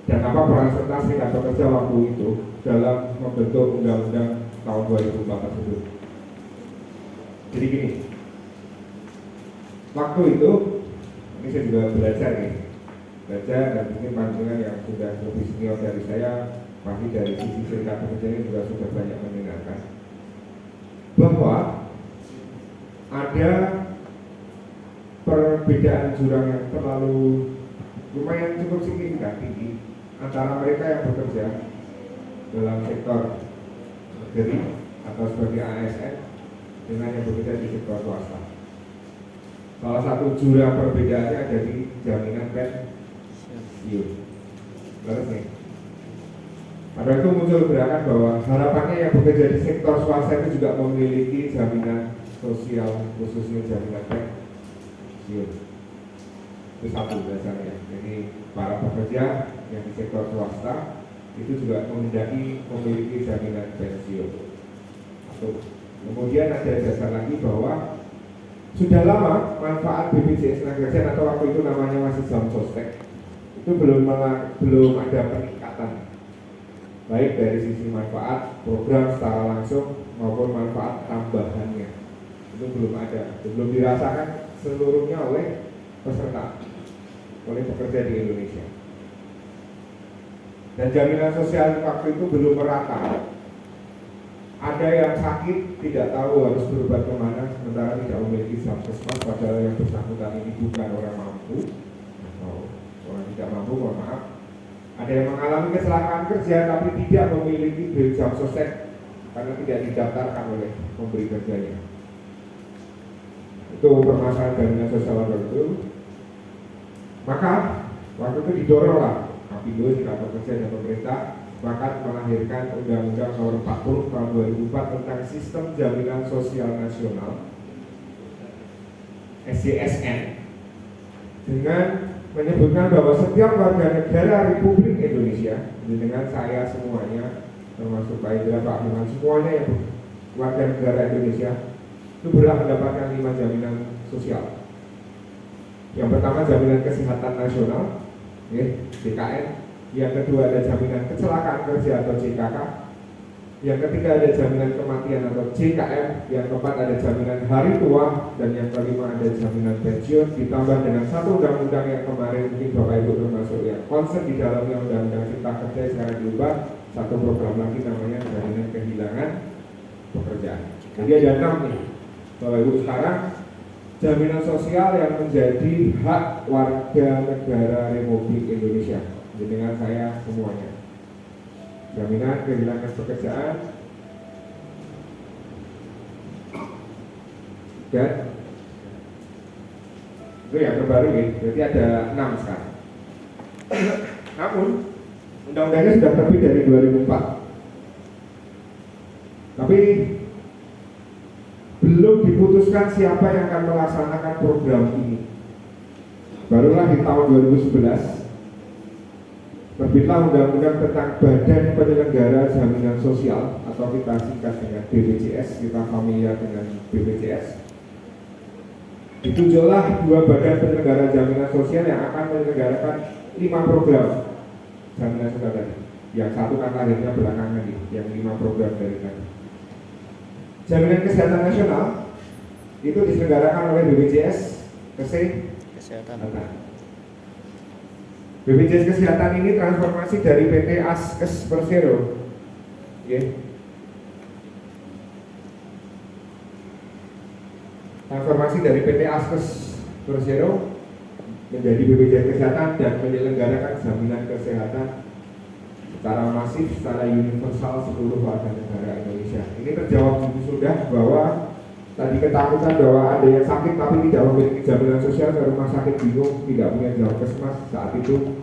dan apa peran serta serikat pekerja waktu itu dalam membentuk undang-undang tahun 2004 tersebut. Jadi gini, waktu itu ini saya juga belajar dan mungkin pandangan yang sudah lebih senior dari saya, pasti dari sisi serikat pekerja ini juga sudah banyak mendengarkan bahwa ada perbedaan jurang yang terlalu lumayan cukup signifikan tinggi antara mereka yang bekerja dalam sektor negeri atau sebagai ASN dengan yang bekerja di sektor swasta. Salah satu jurang perbedaannya ada di jaminan pensiun. Terus nih, pada itu muncul gerakan bahwa harapannya yang bekerja di sektor swasta itu juga memiliki jaminan sosial, khususnya jaminan pensiun. Itu satu dasarnya. Jadi para pekerja yang di sektor swasta itu juga menghendaki memiliki jaminan pensiun. Kemudian ada dasar lagi bahwa sudah lama manfaat BPJS Tenagakerjaan atau waktu itu namanya masih jam sostek itu belum ada peningkatan, baik dari sisi manfaat program secara langsung maupun manfaat tambahannya, itu belum ada, belum dirasakan seluruhnya oleh peserta, oleh pekerja di Indonesia. Dan jaminan sosial waktu itu belum merata. Ada yang sakit tidak tahu harus berobat kemana, sementara tidak memiliki puskesmas, padahal yang bersangkutan ini bukan orang mampu atau orang tidak mampu, mohon maaf. Ada yang mengalami kecelakaan kerja tapi tidak memiliki bill jam sostek karena tidak didaftarkan oleh pemberi kerjanya. Itu permasalahan jaminan sosial waktu itu. Maka waktu itu didoronglah Kapindo, Serikat Pekerja dan pemerintah bahkan melahirkan Undang-Undang Nomor 40 Tahun 2004 tentang Sistem Jaminan Sosial Nasional (SJSN) dengan menyebutkan bahwa setiap warga negara Republik Indonesia, dengan saya semuanya, termasuk Pak Indra, Pak Firman, semuanya yang warga negara Indonesia itu berhak mendapatkan 5 jaminan sosial. Yang pertama jaminan kesehatan nasional, JKN. Yang kedua ada jaminan kecelakaan kerja atau JKK. Yang ketiga ada jaminan kematian atau JKM. Yang keempat ada jaminan hari tua. Dan yang kelima ada jaminan pensiun. Ditambah dengan satu undang-undang yang kemarin mungkin Bapak Ibu termasuk yang concern di dalamnya, Undang-Undang Cipta Kerja sekarang diubah. Satu program lagi namanya jaminan kehilangan pekerjaan. Jadi ada 6 nih Bapak Ibu sekarang jaminan sosial yang menjadi hak warga negara Republik Indonesia. Dengan saya semuanya. Jaminan kehilangan pekerjaan dan itu yang terbaru ya. Berarti ada 6 sekarang. Namun undang-undangnya sudah terbit dari 2004. Tapi belum diputuskan siapa yang akan melaksanakan program ini. Barulah di tahun 2011 terbitlah undang-undang tentang Badan Penyelenggara Jaminan Sosial atau kita singkat dengan BPJS, kita familiar dengan BPJS. Ditunjuklah 2 badan penyelenggara jaminan sosial yang akan menyelenggarakan 5 program jaminan sosial tadi. Yang satu kan lahirnya belakangan nih, yang 5 program dari tadi. Jaminan Kesehatan Nasional itu diselenggarakan oleh BPJS Kesehatan. BPJS Kesehatan ini transformasi dari PT Askes Persero, transformasi dari PT Askes Persero menjadi BPJS Kesehatan dan menyelenggarakan jaminan kesehatan secara masif, secara universal seluruh warga negara Indonesia. Ini terjawab sudah bahwa tadi ketakutan bahwa ada yang sakit tapi tidak memiliki jaminan sosial ke rumah sakit bingung, tidak punya puskesmas, saat itu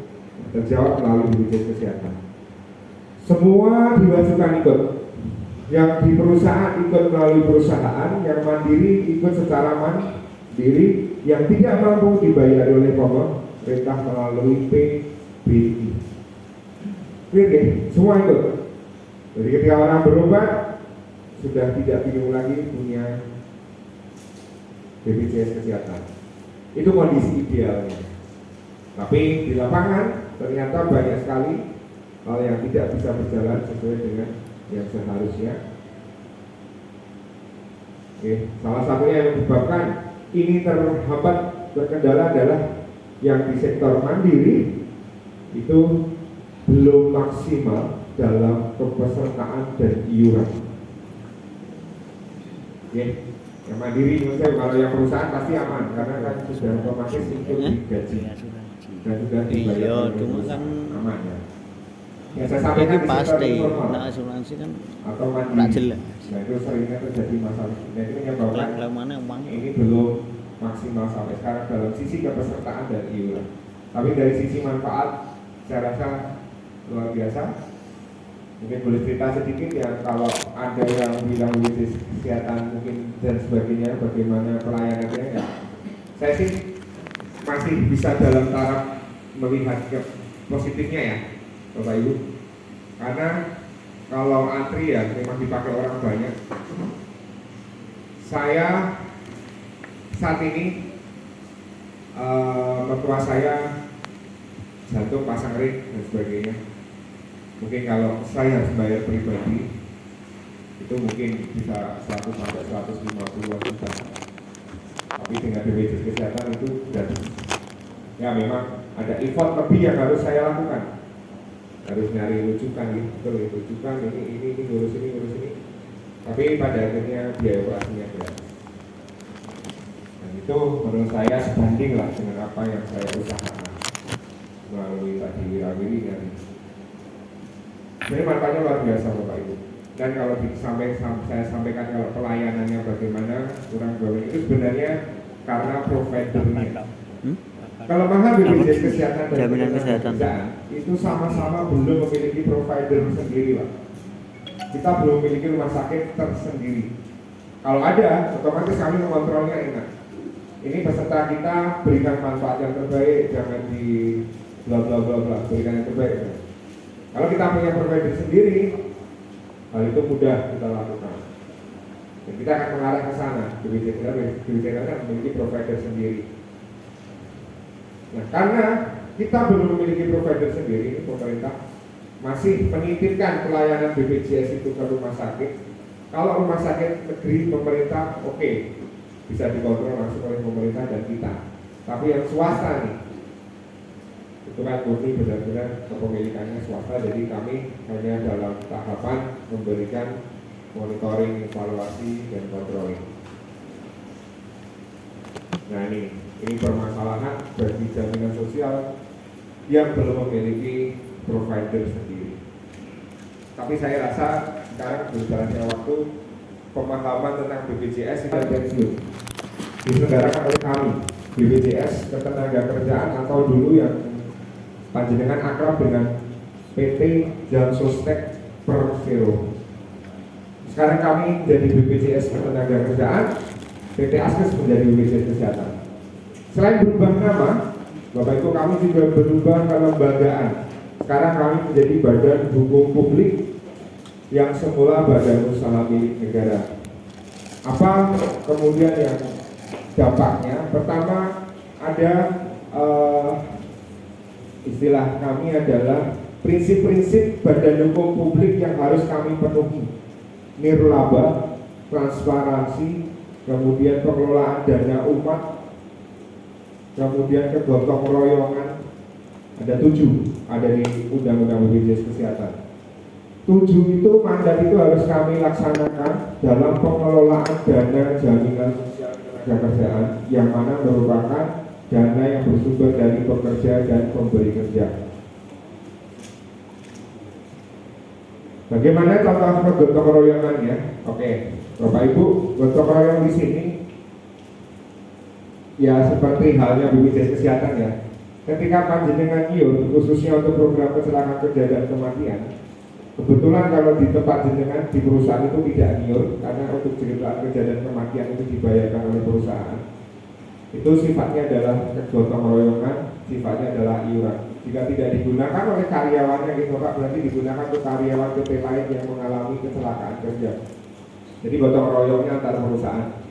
terjawab melalui BPJS Kesehatan. Semua diwajibkan ikut. Yang di perusahaan ikut melalui perusahaan, yang mandiri ikut secara mandiri, yang tidak mampu dibayar oleh pemerintah melalui PBI. Oke, semua ikut. Jadi ketika orang berobat sudah tidak bingung lagi punya BPJS Kesehatan. Itu kondisi idealnya. Tapi di lapangan ternyata banyak sekali hal yang tidak bisa berjalan sesuai dengan yang seharusnya. Oke, salah satunya yang menyebabkan ini terhambat terkendala adalah yang di sektor mandiri itu belum maksimal dalam kepesertaan dan iuran. Oke, yang mandiri maksudnya kalau yang perusahaan pasti aman karena kan sudah otomatis ikut digaji dan sudah dibayar kan aman ya. Ya saya sampaikan di pasti nah, asuransi kan atau mandiri. jelas. Nah itu seringnya terjadi masalah. Dan itu menyebabkan mana uang ini belum maksimal sampai sekarang dalam sisi kepesertaan dan iuran. Tapi dari sisi manfaat saya rasa luar biasa. Mungkin boleh cerita sedikit ya kalau ada yang bilang bisnis kesehatan mungkin dan sebagainya bagaimana pelayanannya ya. Saya sih masih bisa dalam taraf melihat ke positifnya ya Bapak Ibu. Karena kalau antri ya memang dipakai orang banyak. Saya saat ini mertua saya jantung pasang ring dan sebagainya. Mungkin kalau saya harus bayar pribadi itu mungkin bisa 100 sampai 150 juta. Tapi dengan BPJS Kesehatan itu gratis. Ya memang ada effort lebih yang harus saya lakukan. Harus nyari rujukan gitu, betul rujukan ini ngurus ini. Tapi pada akhirnya biaya operasinya gratis. Dan itu menurut saya sebanding lah dengan apa yang saya usahakan melalui tadi wirawiri dari. Jadi manfaatnya luar biasa Bapak Ibu. Dan kalau saya sampaikan kalau pelayanannya bagaimana kurang lebih itu sebenarnya karena providernya. Kelemahan BPJS Kesehatan dan jaminan kesehatan itu sama-sama belum memiliki provider sendiri Pak. Kita belum memiliki rumah sakit tersendiri. Kalau ada, otomatis kami mengontrolnya enak. Ini peserta kita berikan manfaat yang terbaik, jangan di bla bla bla bla, berikan yang terbaik. Kalau kita punya provider sendiri, hal itu mudah kita lakukan. Dan kita akan mengarah ke sana. BPJS kan memiliki provider sendiri. Nah, karena kita belum memiliki provider sendiri, pemerintah masih menitipkan pelayanan BPJS itu ke rumah sakit. Kalau rumah sakit negeri pemerintah oke, bisa dikontrol langsung oleh pemerintah dan kita. Tapi yang swasta nih, itu kan murni benar-benar kepemilikannya swasta. Jadi kami hanya dalam tahapan memberikan monitoring, evaluasi, dan controlling. Nah ini permasalahan bagi jaminan sosial yang belum memiliki provider sendiri. Tapi saya rasa sekarang berjalannya waktu pemahaman tentang BPJS itu pensiun diselenggarakan oleh kami BPJS Ketenagakerjaan atau dulu yang panjenengan akrab dengan PT Jansostek Persero. Sekarang kami jadi BPJS Ketenagakerjaan, PT Askes menjadi BPJS Kesehatan. Selain berubah nama, Bapak Ibu kami juga berubah kelembagaan. Sekarang kami menjadi Badan Hukum Publik yang semula badan usaha milik negara. Apa kemudian yang dampaknya? Pertama ada istilah kami adalah prinsip-prinsip badan hukum publik yang harus kami penuhi. Nirlaba, transparansi, kemudian pengelolaan dana umat, kemudian kegotong royongan. Ada 7 ada di Undang-Undang BPJS Kesehatan. 7 itu mandat itu harus kami laksanakan dalam pengelolaan dana jaminan sosial ketenagakerjaan yang mana merupakan dana yang bersumber dari pekerja dan pemberi kerja. Bagaimana contoh gotong royongannya? Oke, Bapak Ibu, gotong royong di sini ya seperti halnya BPJS Kesehatan ya. Ketika panjenengan iur, khususnya untuk program kecelakaan kerja dan kematian, kebetulan kalau di tempat jenengan di perusahaan itu tidak iur, karena untuk kecelakaan kerja dan kematian itu dibayarkan oleh perusahaan. Itu sifatnya adalah kegotong royongan, sifatnya adalah iuran. Jika tidak digunakan oleh karyawannya gitu Pak, berarti digunakan untuk karyawan PT lain yang mengalami kecelakaan kerja. Jadi gotong royongnya antar perusahaan.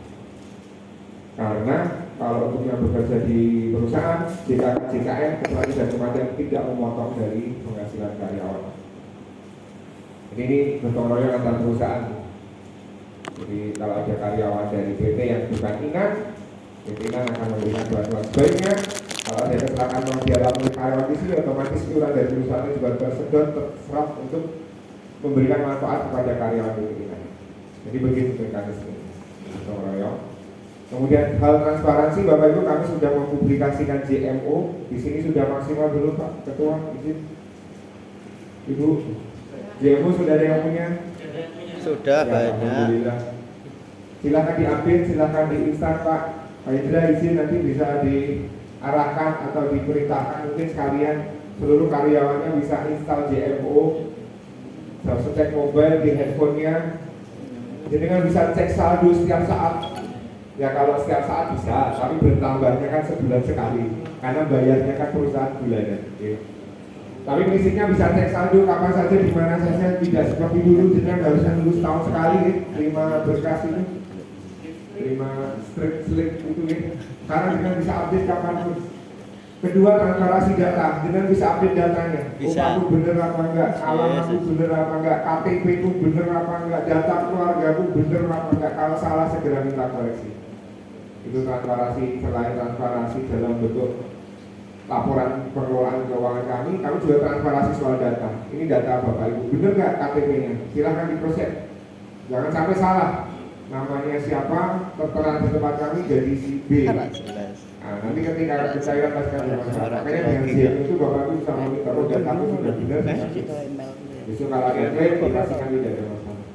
Karena kalau untuk yang bekerja di perusahaan, JKN, kecuali dan kematian tidak memotong dari penghasilan karyawan. Jadi ini gotong royong antar perusahaan. Jadi kalau ada karyawan dari PT yang bukan ingat, PT akan memberikan bantuan. Sebaliknya, kalau ada kecelakaan yang dialami karyawan di sini, otomatis iuran dari perusahaan juga tersedot terserap untuk memberikan manfaat kepada karyawan PT. Jadi begitu mekanisme gotong royong. Kemudian hal transparansi, Bapak Ibu, kami sudah mempublikasikan JMO. Di sini sudah maksimal belum Pak Ketua? Izin. Ibu, JMO sudah ada yang punya? Sudah Ya, banyak. alhamdulillah. Silakan diupdate, silakan diinstal Pak. Pak Indra izin nanti bisa diarahkan atau diperintahkan mungkin sekalian seluruh karyawannya bisa install JMO, bisa cek mobile di handphonenya. Jadi kan bisa cek saldo setiap saat. Ya kalau setiap saat bisa, tapi bertambahnya kan sebulan sekali, karena bayarnya kan perusahaan bulanan. Ya. Tapi prinsipnya bisa cek saldo kapan saja, di mana saja, tidak seperti dulu jenengan harusnya nunggu setahun sekali, terima berkas itu, terima slip itu, sekarang jenengan bisa update kapan pun. Kedua, transparansi data, jenengan bisa update datanya, aku bener apa enggak, alamatku bener apa enggak, KTP ku bener apa enggak, data keluarga ku bener apa enggak, kalau salah segera minta koreksi. Itu transparansi. Selain transparansi dalam bentuk laporan pengelolaan keuangan kami juga transparansi soal data. Ini data Bapak Ibu, bener nggak KTP-nya? Silahkan diproses. Jangan sampai salah. Namanya siapa, tertera di tempat kami jadi si B. Nah, nanti ketika pencairan pasca makanya dengan JM itu Bapak Ibu bisa monitor data itu sudah benar. Besok kalau ada klaim, dipastikan tidak ada masalah.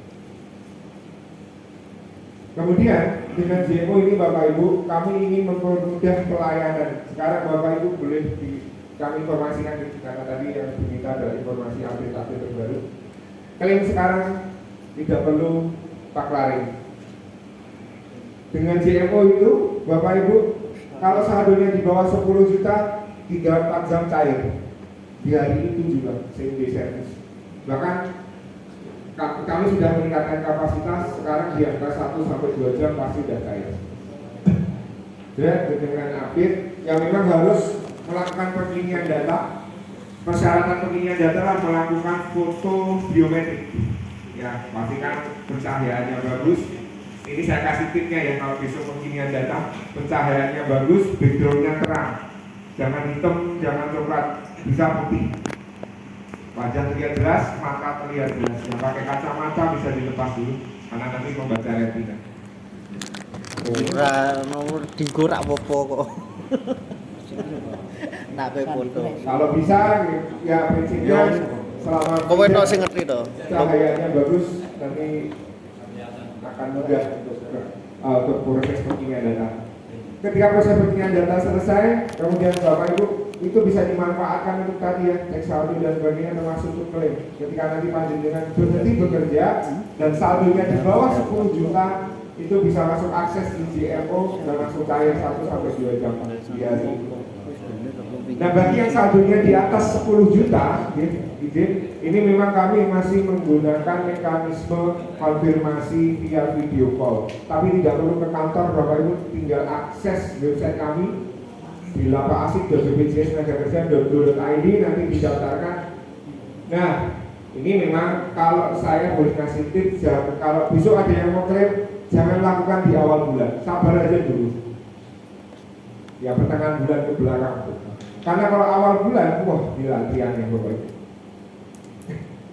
Kemudian dengan JMO ini Bapak Ibu, kami ingin mempermudah pelayanan. Sekarang Bapak Ibu boleh kami informasikan, karena tadi yang diminta adalah informasi update terbaru. Klaim sekarang tidak perlu paklaring. Dengan JMO itu Bapak Ibu, kalau saldonya di bawah 10 juta, 3-4 jam cair. Di hari itu juga same day service. Bahkan kami sudah meningkatkan kapasitas, sekarang di angka 1-2 jam pasti sudah cair. Dan dengan update yang memang harus melakukan penginian data. Persyaratan penginian data adalah melakukan foto biometrik. Ya, pastikan pencahayaannya bagus. Ini saya kasih tipnya ya, kalau besok penginian data, pencahayaannya bagus, backgroundnya terang, jangan hitam, jangan coklat, bisa putih. Wajah terlihat jelas, mata terlihat jelas. Yang pakai kacamata bisa dilepas dulu, karena nanti membaca retina. Nomor digurak popo kok. Nak foto. Kalau bisa, ya prinsipnya selama kowe tok sing ngerti to. cahayanya bagus, nanti akan mudah untuk proses penginian data. Ketika proses penginian data selesai, kemudian Bapak Ibu itu bisa dimanfaatkan untuk tadi ya, cek saldo dan sebagainya, termasuk untuk klaim. Ketika nanti panjenengan berhenti bekerja dan saldonya di bawah 10 juta, itu bisa masuk akses di JMO dan langsung cair 1-2 jam di hari itu. Nah bagi yang saldonya di atas 10 juta, ini memang kami masih menggunakan mekanisme konfirmasi via video call. Tapi tidak perlu ke kantor, Bapak Ibu tinggal akses website kami di lapasik.bpjsnagakerja.go.id, nanti didaftarkan. Nah, ini memang kalau saya boleh kasih tips, kalau besok ada yang mau klaim, jangan lakukan di awal bulan, sabar aja dulu. Ya pertengahan bulan ke belakang. Karena kalau awal bulan, wah gila antriannya Bapak Ibu.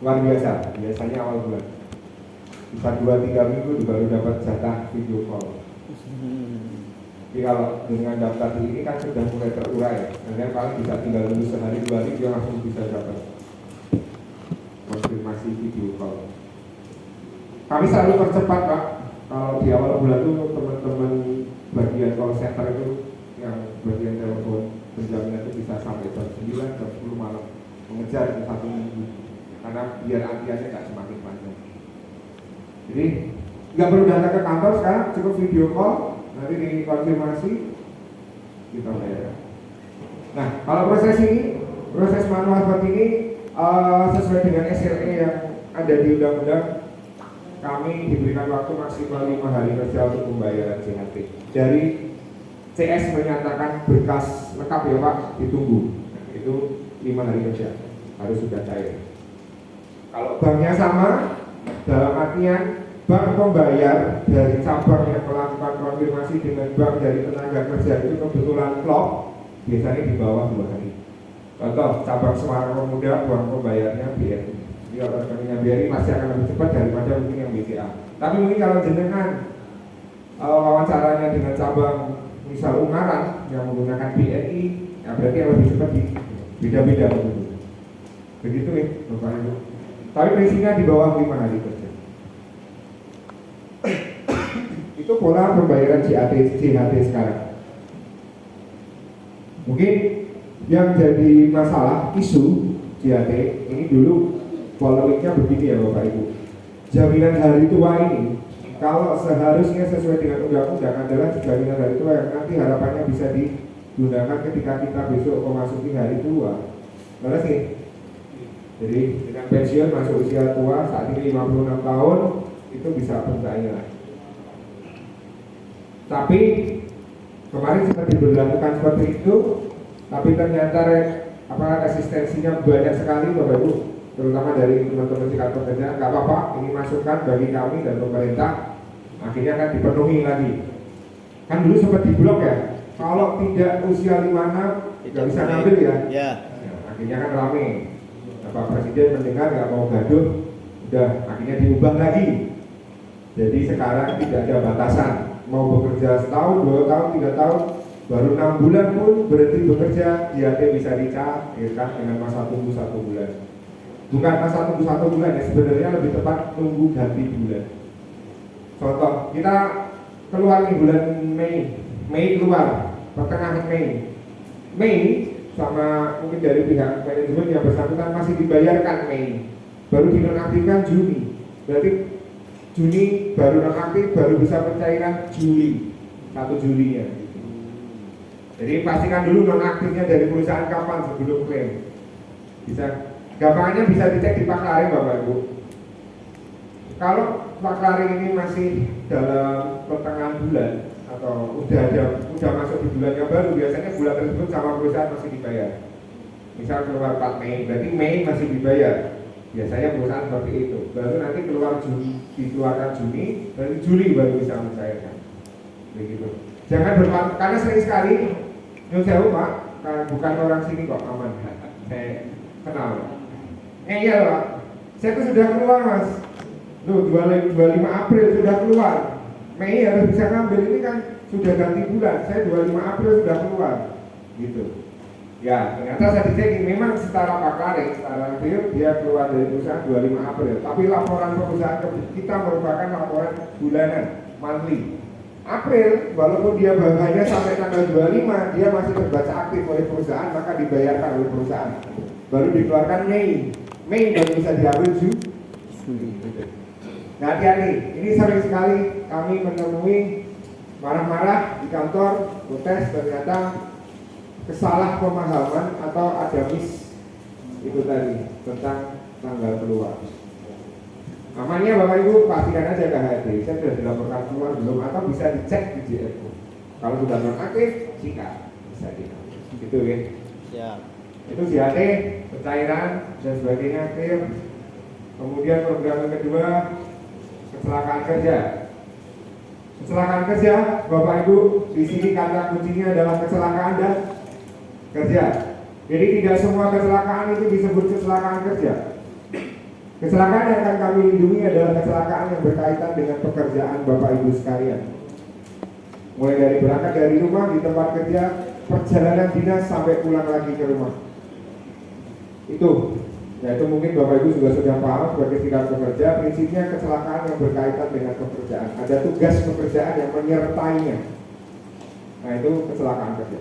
Luar biasa, biasanya awal bulan. Bisa 2-3 minggu baru dapat jatah video call. Jadi kalau dengan daftar ini kan sudah mulai terurai, dan paling bisa tinggal nunggu sehari 2 hari dia langsung bisa dapat konfirmasi video call. Kami selalu percepat Pak. Kalau di awal bulan itu teman-teman bagian call center itu yang bagian telepon penjaminan itu bisa sampai jam 9, jam 10 malam mengejar itu 1 minggu, karena biar antriannya nggak semakin panjang. Jadi nggak perlu datang ke kantor sekarang, cukup video call. Nanti dikonfirmasi kita bayar. Nah, kalau proses manual seperti ini sesuai dengan SLE yang ada di undang-undang, kami diberikan waktu maksimal 5 hari kerja untuk pembayaran JHT. Dari CS menyatakan berkas lengkap ya Pak, ditunggu. Itu 5 hari kerja harus sudah cair. Kalau banknya sama, dalam artian bank pembayar dari cabang yang melakukan konfirmasi dengan bank dari tenaga kerja itu kebetulan klop, biasanya di bawah 2 hari. Contoh, cabang Semarang Pemuda, bank pembayarnya BRI. Jadi kalau rekeningnya BRI masih akan lebih cepat daripada mungkin yang BCA. Tapi mungkin kalau jenengan wawancaranya dengan cabang misal Ungaran yang menggunakan BRI, ya berarti yang lebih cepat di beda-beda begitu ya Bapak Ibu. Tapi prinsipnya di bawah 5 hari kerja. Itu pola pembayaran JHT sekarang. Mungkin yang jadi masalah isu JHT ini dulu polemiknya begini ya Bapak Ibu. Jaminan hari tua ini kalau seharusnya sesuai dengan undang-undang adalah jaminan hari tua yang nanti harapannya bisa digunakan ketika kita besok memasuki hari tua. Benar sih? Jadi dengan pensiun masuk usia tua saat ini 56 tahun itu bisa bertanya. Tapi kemarin sempat diberlakukan seperti itu, tapi ternyata resistensinya banyak sekali Bapak Ibu, terutama dari teman-teman serikat pekerja. Nggak apa-apa, ini masukan bagi kami dan pemerintah. Akhirnya kan dipenuhi lagi. Kan dulu sempat diblok ya, kalau tidak usia 56 nggak bisa ngambil ya. Ya. Nah, akhirnya kan rame. Bapak Presiden mendengar nggak mau gaduh, udah akhirnya diubah lagi. Jadi sekarang tidak ada batasan, mau bekerja setahun, 2 tahun, 3 tahun, baru 6 bulan pun berhenti bekerja, JHT bisa dicairkan dengan masa tunggu 1 bulan. Bukan masa tunggu 1 bulan ya, sebenarnya lebih tepat tunggu ganti bulan. Contoh, kita keluar di bulan Mei keluar, pertengahan Mei sama mungkin dari pihak manajemen yang bersangkutan masih dibayarkan Mei, baru dinonaktifkan Juni, berarti Juni baru nonaktif, baru bisa pencairan Juli, 1 Julinya. Jadi pastikan dulu nonaktifnya dari perusahaan kapan sebelum klaim. Bisa, gampangnya bisa dicek di Paklaring Bapak Ibu. Kalau Paklaring ini masih dalam pertengahan bulan atau udah masuk di bulan yang baru, biasanya bulan tersebut sama perusahaan masih dibayar. Misal keluar 4 Mei, berarti Mei masih dibayar. Biasanya perusahaan seperti itu. Baru nanti keluar Juni, dikeluarkan Juni, berarti Juli baru bisa mencairkan. Begitu. Jangan berpikir, karena sering sekali nyun sewu Pak, bukan orang sini kok, aman. Saya kenal. Iya Pak, saya tuh sudah keluar Mas. Loh, 25 April sudah keluar. Mei harus bisa ngambil, ini kan sudah ganti bulan. Saya 25 April sudah keluar. Gitu. Ya, ternyata saya dicek memang setara Paklaring, setara real dia keluar dari perusahaan 25 April. Tapi laporan perusahaan kita merupakan laporan bulanan, monthly. April, walaupun dia bahannya sampai tanggal 25, dia masih terbaca aktif oleh perusahaan, maka dibayarkan oleh perusahaan. Baru dikeluarkan Mei baru bisa diambil Juli. Nah, hati-hati, ini sering sekali kami menemui marah-marah di kantor, protes, ternyata kesalah pemahaman atau ada itu tadi tentang tanggal keluar. Amannya Bapak Ibu pastikan aja KHD, saya sudah dilaporkan keluar belum atau bisa dicek di JFO. Kalau sudah nonaktif, sikat bisa diambil. Gitu ya. Siap. Itu JHT, pencairan dan sebagainya clear. Kemudian program yang kedua, kecelakaan kerja. Kecelakaan kerja, Bapak Ibu, di sini kata kuncinya adalah kecelakaan dan kerja. Jadi tidak semua kecelakaan itu disebut kecelakaan kerja. Kecelakaan yang akan kami lindungi adalah kecelakaan yang berkaitan dengan pekerjaan Bapak Ibu sekalian. Mulai dari berangkat dari rumah di tempat kerja, perjalanan dinas sampai pulang lagi ke rumah. Itu mungkin Bapak Ibu juga sudah paham sebagai serikat pekerja, prinsipnya kecelakaan yang berkaitan dengan pekerjaan. Ada tugas pekerjaan yang menyertainya. Nah, itu kecelakaan kerja.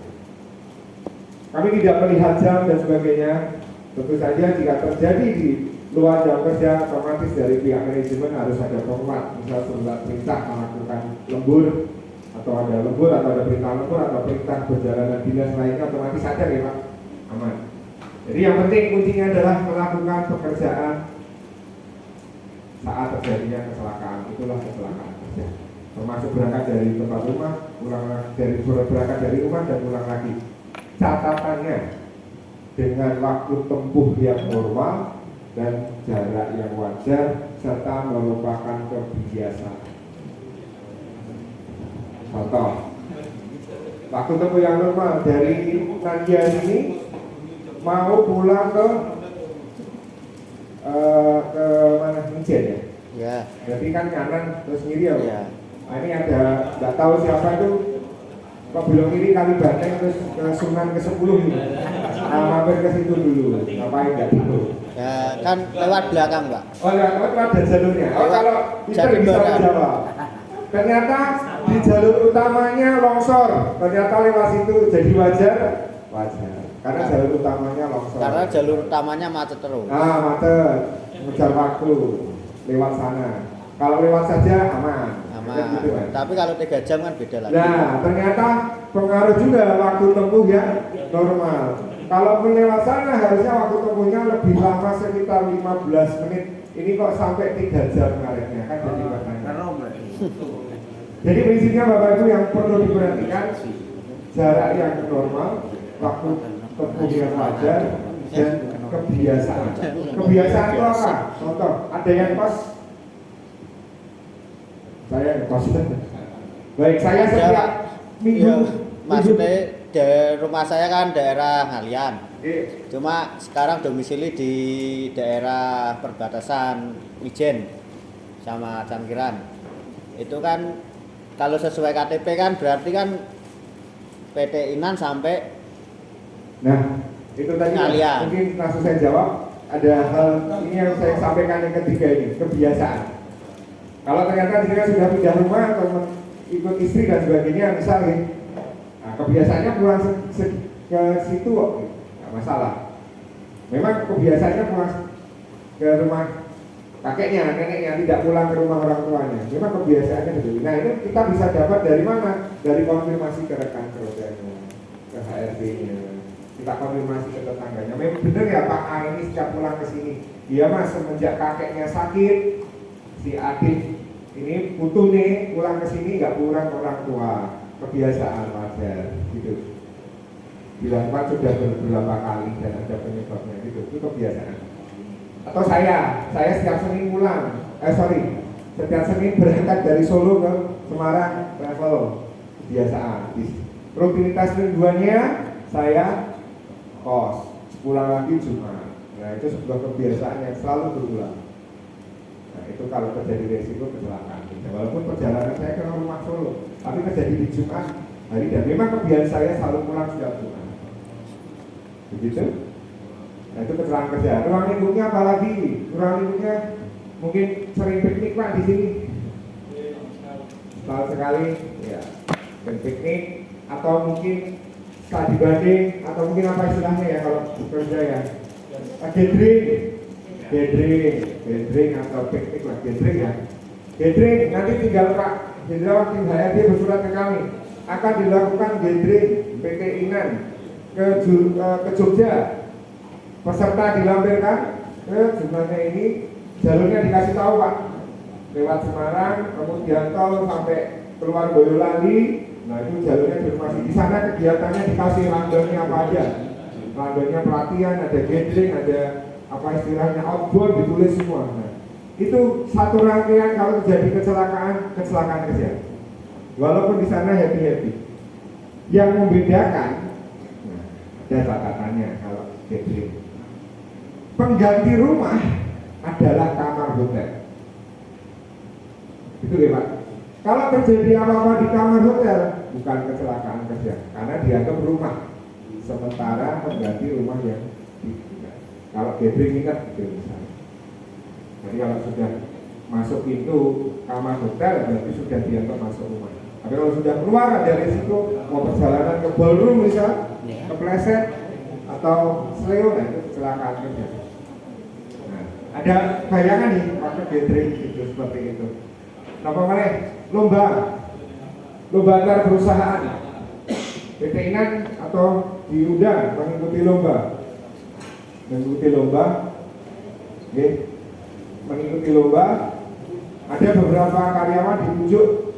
Kami tidak melihat jam dan sebagainya. Tentu saja jika terjadi di luar jam kerja, otomatis dari pihak manajemen harus ada format, misal surat perintah melakukan lembur, atau ada lembur, atau ada perintah lembur, atau perintah perjalanan dinas lainnya, otomatis saja ya Pak, aman. Jadi yang penting kuncinya adalah melakukan pekerjaan saat terjadinya kecelakaan, itulah kecelakaan kerja. termasuk berangkat dari tempat rumah, berangkat dari rumah dan pulang lagi. Catatannya dengan waktu tempuh yang normal dan jarak yang wajar serta merupakan kebiasaan. Contoh, waktu tempuh yang normal dari Nadia ini mau pulang ke mana Mijen ya? Ya. Berarti kan kanan terus kiri ya? Ya. Nah, ini ada nggak tahu siapa itu kok belok kiri kali Banteng terus ke Sunan ke-10 gitu. Mampir ke situ dulu. Ngapain nggak dulu? Ya, kan lewat belakang, Pak. Oh ya, ada jalurnya. Oh kalau kita Jati bisa Barat. jawab. Ternyata di jalur utamanya longsor. Ternyata lewat situ jadi wajar. Karena jalur utamanya longsor. Karena jalur utamanya macet terus. Macet. Ngejar waktu lewat sana. Kalau lewat saja aman. Aman. Gitu, kan? Tapi kalau 3 jam kan beda lagi. Nah, ternyata pengaruh juga waktu tempuh yang normal. Kalau lewat sana harusnya waktu tempuhnya lebih lama sekitar 15 menit. Ini kok sampai 3 jam ngaretnya kan jadi pertanyaan. Jadi prinsipnya Bapak Ibu yang perlu diperhatikan jarak yang normal, waktu tempuh yang wajar dan kebiasaan. Kebiasaan itu apa? Contoh, ada yang kos. Saya yang kos. Baik, saya setiap minggu. Ya, maksudnya dari rumah saya kan daerah Ngalian. Cuma sekarang domisili di daerah perbatasan Mijen sama Cangkiran. Itu kan kalau sesuai KTP kan berarti kan PT Inan sampai Nah, itu tadi Ngalian. mungkin langsung saya jawab. Ada hal ini yang saya sampaikan yang ketiga ini, kebiasaan. Kalau ternyata dia sudah pindah rumah atau ikut istri dan sebagainya misalnya, nah, kebiasaannya pulang ke situ kok, nggak masalah. Memang kebiasaannya pulang ke rumah kakeknya, neneknya, tidak pulang ke rumah orang tuanya. Memang kebiasaannya begitu. Nah itu kita bisa dapat dari mana? Dari konfirmasi ke rekan kerjanya, ke HRD-nya. Kita konfirmasi ke tetangganya. Memang benar ya Pak A ini setiap pulang ke sini. Dia mah semenjak kakeknya sakit, si Adit ini butuh nih pulang ke sini nggak pulang ke orang tua. Kebiasaan wajar gitu. Dilakukan sudah beberapa kali dan ada penyebabnya gitu. Itu kebiasaan. Atau saya setiap Senin pulang. Setiap Senin berangkat dari Solo ke Semarang travel. Kebiasaan. Rutinitas mingguannya saya kos, pulang lagi Jumat. Nah itu sebuah kebiasaan yang selalu berulang. Nah itu kalau terjadi resiko kecelakaan. Walaupun perjalanan saya ke rumah Solo, tapi terjadi di Jumat hari dan memang kebiasaan saya selalu pulang setiap Jumat. Begitu? Nah itu kecelakaan kerja. Ruang lingkupnya apa lagi? Ruang lingkupnya mungkin sering piknik Pak di sini. Setahun sekali, ya. Dan piknik atau mungkin studi banding atau mungkin apa istilahnya ya kalau kerja ya. Gathering atau piknik lah, gathering ya. Gathering nanti tinggal Pak Jenderal Tim HRD bersurat ke kami akan dilakukan gathering PT Inan ke Jogja. Peserta dilampirkan ke jumlahnya ini, jalurnya dikasih tahu Pak, lewat Semarang, kemudian tol sampai keluar Boyolali. Nah itu jalurnya informasi di sana, kegiatannya dikasih rundownnya apa aja, rundownnya pelatihan, ada gathering, ada apa istilahnya outbound ditulis semua. Nah, itu satu rangkaian kalau terjadi kecelakaan kerja. Walaupun di sana happy. Yang membedakan, nah, ada catatannya kalau gathering. Pengganti rumah adalah kamar hotel. Itu ya Pak. Kalau terjadi apa-apa di kamar hotel, bukan kecelakaan kerja, karena dianggap rumah. Sementara pengganti rumah yang digunakan. Kalau gathering ingat gitu misalnya. Jadi kalau sudah masuk pintu kamar hotel, berarti sudah dianggap masuk rumah. Tapi kalau sudah keluar ada risiko mau perjalanan ke ballroom misal, kepleset atau sleo, nah itu kecelakaan kerja. Ada bayangan nih waktu gathering gitu seperti itu. Napa mana? Lomba antar perusahaan. PT Inan atau diundang mengikuti lomba. Mengikuti lomba. Ada beberapa karyawan ditunjuk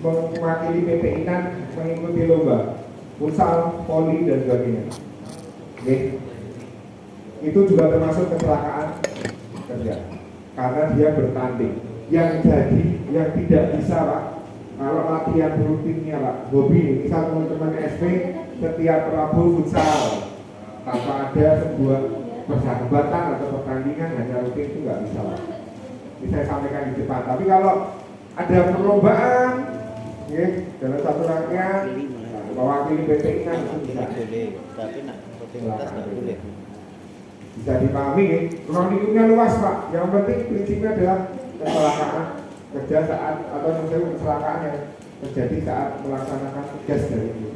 mewakili PT Inan mengikuti lomba futsal, voli dan sebagainya. Oke. Itu juga termasuk kecelakaan kerja karena dia bertanding. Yang tidak bisa Pak, kalau latihan rutinnya Pak, hobi, misal teman-teman SP setiap Rabu futsal tanpa ada sebuah persahabatan atau pertandingan hanya rutin itu nggak bisa Pak. Ini saya sampaikan di depan. Tapi kalau ada perlombaan, ya, dalam satu rangkaian mewakili PT kan itu bisa. Tapi nak rutinitas nggak boleh. Bisa dipahami, ruang lingkupnya luas Pak. Yang penting prinsipnya adalah kecelakaan kerja saat atau kecelakaan yang terjadi saat melaksanakan tugas dari itu.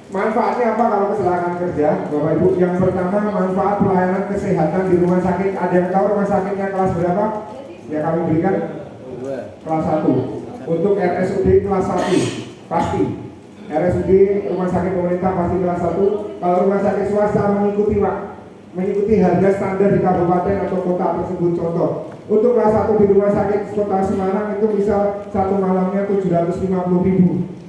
Manfaatnya apa kalau kecelakaan kerja, Bapak Ibu? Yang pertama, manfaat pelayanan kesehatan di rumah sakit. Ada yang tahu rumah sakitnya kelas berapa? Ya kami berikan kelas 1. Untuk RSUD kelas 1 pasti. RSUD rumah sakit pemerintah pasti kelas 1. Kalau rumah sakit swasta mengikuti harga standar di kabupaten atau kota tersebut. Contoh, untuk kelas 1 di rumah sakit kota Semarang itu misal satu malamnya 750.000.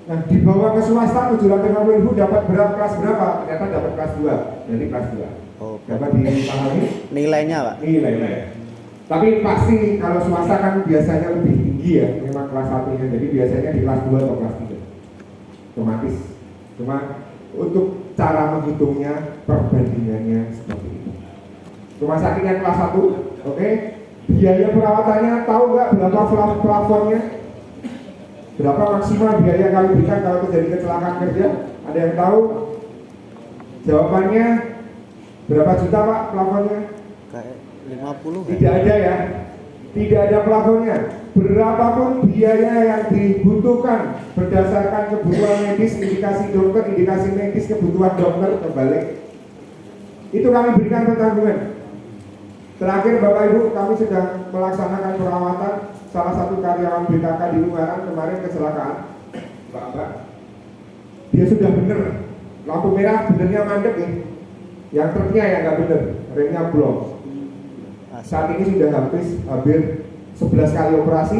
Nah, dibawa ke swasta 750.000 dapat kelas berapa? Ternyata dapat kelas 2. Jadi kelas 2. Oh, Dapat dipahami? nilainya Pak. Nilainya. Tapi pasti kalau swasta kan biasanya lebih tinggi ya, memang kelas 1-nya. Jadi biasanya di kelas 2 atau kelas 3. Otomatis. Cuma untuk cara menghitungnya, perbandingannya seperti itu. Rumah sakitnya kelas 1, oke? Biaya perawatannya tahu nggak berapa plafonnya? Berapa maksimal biaya kami berikan kalau terjadi kecelakaan kerja? Ada yang tahu? Jawabannya berapa juta Pak plafonnya? Kayak 50 Tidak ada ya. Tidak ada plafonnya. Berapapun biaya yang dibutuhkan berdasarkan kebutuhan medis, indikasi dokter, indikasi medis, kebutuhan dokter terbalik. Itu kami berikan pertanggungan. Terakhir Bapak Ibu, kami sedang melaksanakan perawatan salah satu karyawan BKK di Ungaran kemarin kecelakaan. Mbak, dia sudah bener, lampu merah benernya mandek ya. Yang truknya yang nggak bener, remnya blok. Saat ini sudah hampir 11 kali operasi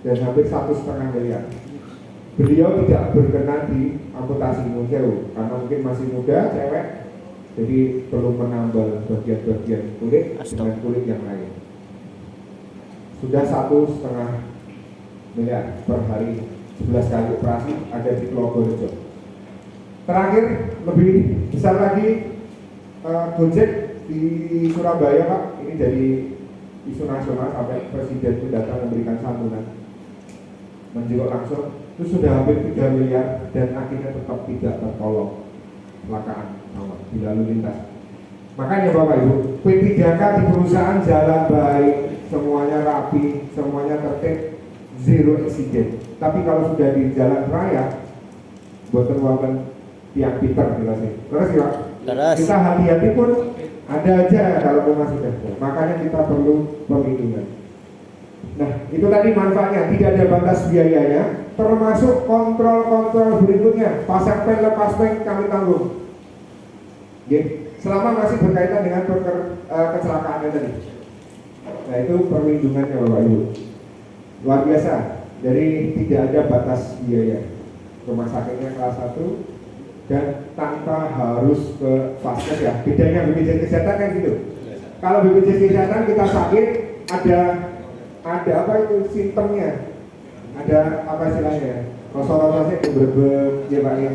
dan hampir 1,5 miliar. Beliau tidak berkenan di amputasi Munjau karena mungkin masih muda, cewek, jadi perlu menambal bagian-bagian kulit dengan kulit yang lain. Sudah 1,5 miliar per hari, 11 kali operasi ada di Purworejo. Terakhir lebih besar lagi Gojek di Surabaya Pak, ini jadi isu nasional sampai presiden itu datang memberikan santunan menjenguk langsung, itu sudah hampir 3 miliar dan akhirnya tetap tidak tertolong kecelakaan di lalu lintas. Makanya Bapak Ibu, P3K di perusahaan jalan baik, semuanya rapi, semuanya tertib, zero accident. Tapi kalau sudah di jalan raya, buatan wonten tiang pinter jelasnya. Terus ya, kita hati-hati pun ada aja kalau memang sudah. Makanya kita perlu perlindungan. Nah, itu tadi manfaatnya, tidak ada batas biayanya, termasuk kontrol-kontrol berikutnya. Pasang pen, lepas pen kami tanggung. Selama masih berkaitan dengan kecelakaannya tadi. Nah, itu perlindungannya Bapak Ibu. Luar biasa. Jadi tidak ada batas biaya. Rumah sakitnya kelas 1 dan tanpa harus ke vaskes ya. Bedanya BPJS Kesehatan kan gitu. Kalau BPJS Kesehatan kita sakit ada apa itu simptomnya, ada apa istilahnya, rasa-rasanya keberbeb, ya Pak ya,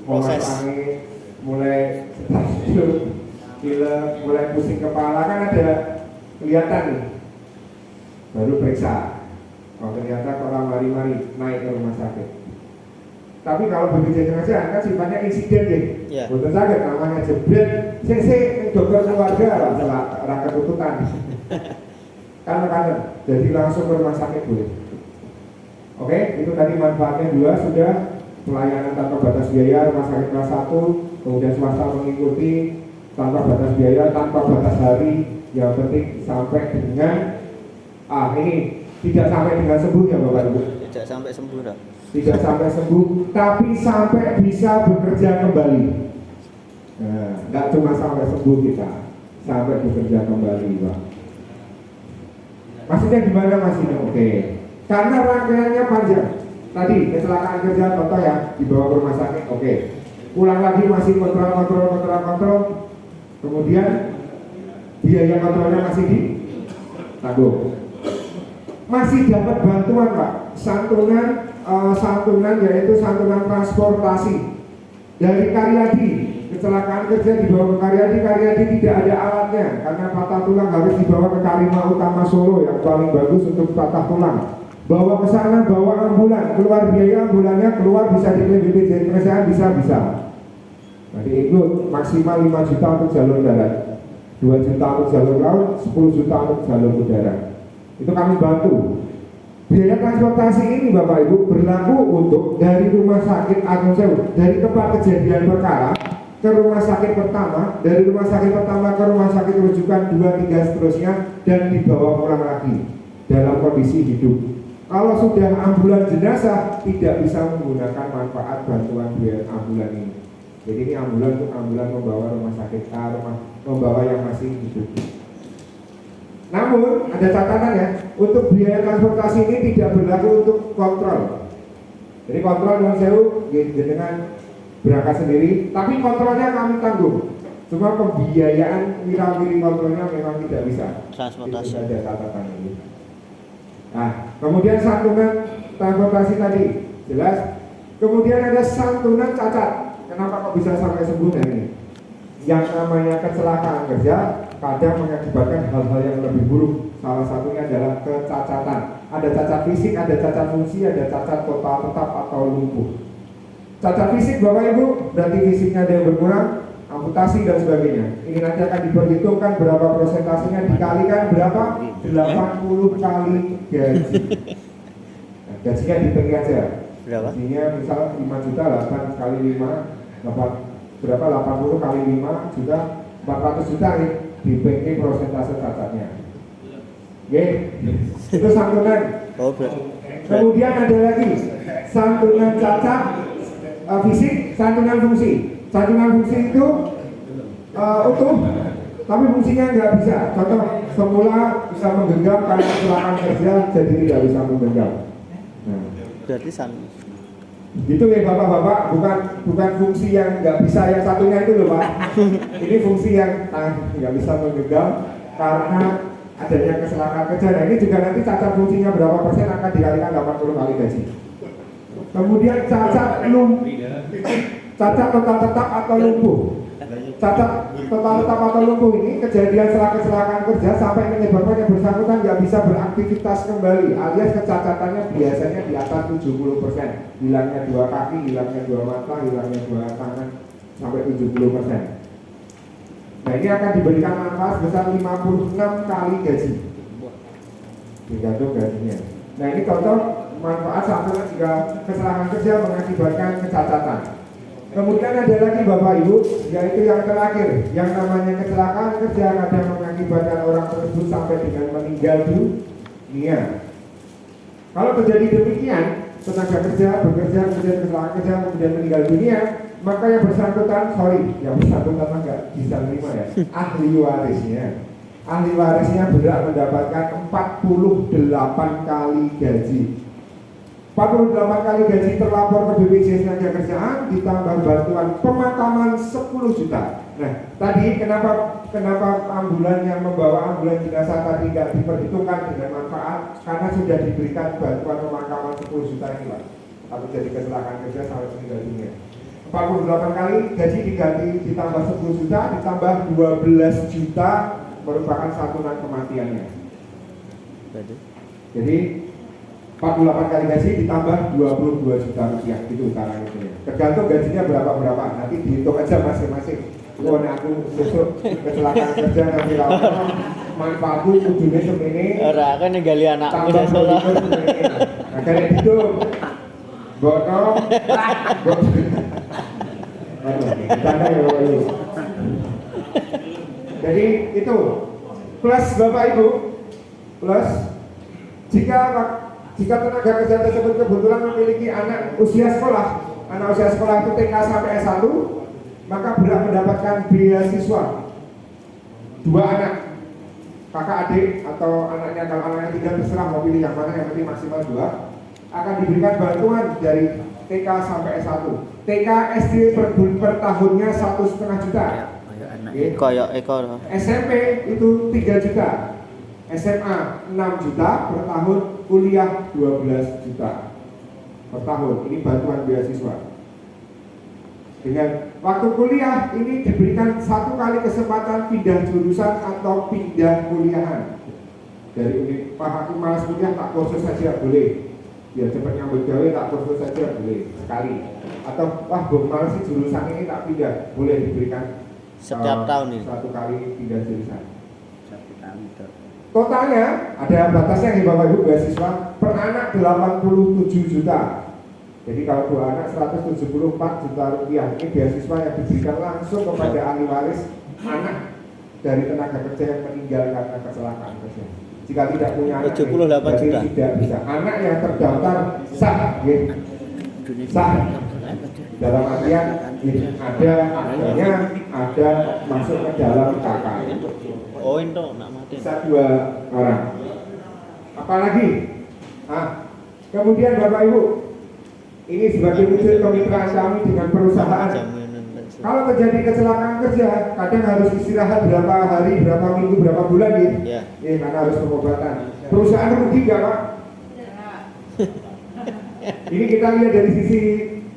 mulai angin, mulai stasiun, pilek, mulai pusing kepala kan ada kelihatan nih, baru periksa. Oh ternyata kalau mari-mari naik ke rumah sakit. Tapi kalau BPJS Kesehatan kan sifatnya insiden ya, betul sakit namanya jebret, dokter keluarga lah, rakyat tuntutan. Kan, jadi langsung ke rumah sakit boleh. Oke, itu tadi manfaatnya 2 sudah, pelayanan tanpa batas biaya, rumah sakit kelas 1, kemudian swasta mengikuti tanpa batas biaya, tanpa batas hari, yang penting sampai dengan ini tidak sampai dengan sembuh ya Bapak Ibu. Tidak sampai sembuh dah. Tidak sampai sembuh, tapi sampai bisa bekerja kembali. Nah, tidak cuma sampai sembuh kita, sampai bekerja kembali Pak. Maksudnya gimana Mas ini? Oke. Karena rangkaiannya panjang. Tadi kecelakaan kerja contoh ya, dibawa ke rumah sakit, oke. Pulang lagi masih kontrol. Kemudian biaya kontrolnya masih ditanggung. Masih dapat bantuan Pak, santunan yaitu santunan transportasi dari Karyadi. Kecelakaan kerja dibawa ke Karyadi tidak ada alatnya karena patah tulang harus dibawa ke Karima Utama Solo yang paling bagus untuk patah tulang. Bawa ke sana, bawa ambulan, keluar biaya ambulannya, keluar bisa diklaim BPJS Kesehatan, bisa. Nanti include maksimal 5 juta untuk jalur darat, 2 juta untuk jalur laut, 10 juta untuk jalur udara. Itu kami bantu. Biaya transportasi ini Bapak Ibu berlaku untuk dari rumah sakit atau dari tempat kejadian perkara ke rumah sakit pertama, dari rumah sakit pertama ke rumah sakit rujukan 2, 3 seterusnya, dan dibawa pulang lagi dalam kondisi hidup. Kalau sudah ambulan jenazah tidak bisa menggunakan manfaat bantuan biaya ambulan ini. Jadi ini ambulan untuk ambulan membawa rumah sakit membawa yang masih hidup. Namun ada catatan ya, untuk biaya transportasi ini tidak berlaku untuk kontrol. Jadi kontrol dengan sewu dengan berangkat sendiri, tapi kontrolnya kami tanggung. Cuma pembiayaan wira-wiri kontrolnya memang tidak bisa. Transportasi. Itu ada catatan ini. Nah, kemudian santunan transportasi tadi jelas. Kemudian ada santunan cacat. Kenapa kok bisa sampai sembuh dari ini? Yang namanya kecelakaan kerja kadang mengakibatkan hal-hal yang lebih buruk. Salah satunya adalah kecacatan. Ada cacat fisik, ada cacat fungsi, ada cacat total tetap atau lumpuh. Cacat fisik Bapak Ibu berarti fisiknya ada yang berkurang, amputasi dan sebagainya. Ini nanti akan diperhitungkan berapa persentasenya, dikalikan berapa? 80 kali gaji. Nah, gajinya dihitung aja. Berapa? Gajinya misal 5 juta, 8 kali 5 dapat berapa? 80 kali 5 juta, 400 juta nih. Dihitung persentase cacatnya. Oke, itu santunan. Kemudian ada lagi santunan cacat fisik, santunan fungsi. Santunan fungsi itu utuh, tapi fungsinya nggak bisa. Contoh, semula bisa menggenggam karena kecelakaan kerja, jadi tidak bisa menggenggam. Nah, Berarti gitu ya bapak-bapak, bukan fungsi yang nggak bisa yang satunya itu loh Pak. Ini fungsi yang nggak bisa menggenggam karena adanya kecelakaan kerja. Nah ini juga nanti cacat fungsinya berapa persen akan dikalikan 80 kali gaji. Kemudian cacat total tetap atau lumpuh. Cacat total tetap atau lumpuh ini kejadian setelah kecelakaan kerja sampai menyebabkan yang bersangkutan nggak bisa beraktivitas kembali, alias kecacatannya biasanya di atas 70%. Hilangnya 2 kaki, hilangnya 2 mata, hilangnya 2 tangan sampai 70%. Nah ini akan diberikan manfaat sebesar 56 kali gaji, tergantung gajinya. Nah ini contoh manfaat santunan jika kecelakaan kerja mengakibatkan kecacatan. Kemudian ada lagi Bapak Ibu, yaitu yang terakhir, yang namanya kecelakaan kerja kadang mengakibatkan orang tersebut sampai dengan meninggal dunia. Kalau terjadi demikian, tenaga kerja bekerja kemudian kecelakaan kerja kemudian meninggal dunia, maka yang bersangkutan, yang bersangkutan enggak bisa terima ya, ahli warisnya berhak mendapatkan 48 kali gaji. 48 kali gaji terlapor ke BPJS Ketenagakerjaan ditambah bantuan pemakaman 10 juta. Nah, tadi kenapa ambulan yang membawa ambulan jenazah tadi tidak diperhitungkan dengan manfaat? Karena sudah diberikan bantuan pemakaman 10 juta ini Pak. Tapi jadi kecelakaan kerja sampai meninggal dunia. 48 kali gaji diganti ditambah 10 juta ditambah 12 juta merupakan santunan kematiannya. Jadi 48 kali gaji ditambah 22 juta rupiah itu utara itu ya. Tergantung gajinya berapa nanti dihitung aja masing-masing. Kalau aku besok kecelakaan kerja nanti lawan manfaatku kudune semene. Ora aku ninggali anakku besok. Nah kayak gitu. Bono. Jadi itu plus Bapak Ibu, plus jika tenaga kerja tersebut kebetulan memiliki anak usia sekolah itu TK sampai S1, maka berhak mendapatkan beasiswa 2 anak, kakak adik atau anaknya, kalau anaknya 3 terserah mau pilih yang mana, yang penting maksimal 2. akan diberikan bantuan dari TK sampai S1. TK SD per tahunnya 1,5 juta. Kayak ekor. SMP itu 3 juta. SMA 6 juta per tahun, kuliah 12 juta per tahun. Ini bantuan beasiswa. Dengan waktu kuliah ini diberikan 1 kali kesempatan pindah jurusan atau pindah kuliahan. Dari unit, Pak aku malas kuliah, tak kursus saja boleh. Biar cepat nyambut gawe, tak kursus saja boleh sekali. Atau wah gue malas sih jurusan ini, tak pindah, boleh diberikan Setiap tahun ini. 1 kali pindah jurusan. Satu kali. Totalnya ada batasnya nih Bapak Ibu, beasiswa per anak 87 juta. Jadi kalau 2 anak 174 juta rupiah. Ini beasiswa yang diberikan langsung kepada ahli waris anak dari tenaga kerja yang meninggal karena kecelakaan kerja. Jika tidak punya anak, 78 juta. tidak bisa. Anak yang terdaftar sah, ya. Sah. Dalam artian ada adanya, ada masuk ke dalam KK. Oh itu nak mati. Bisa 2 orang. Apalagi? Kemudian Bapak Ibu, ini sebagai wujud kemitraan kami dengan perusahaan. Kalau terjadi kecelakaan kerja, kadang harus istirahat berapa hari, berapa minggu, berapa bulan gitu. Ya. Karena harus pengobatan. Perusahaan rugi nggak Pak? Ini kita lihat dari sisi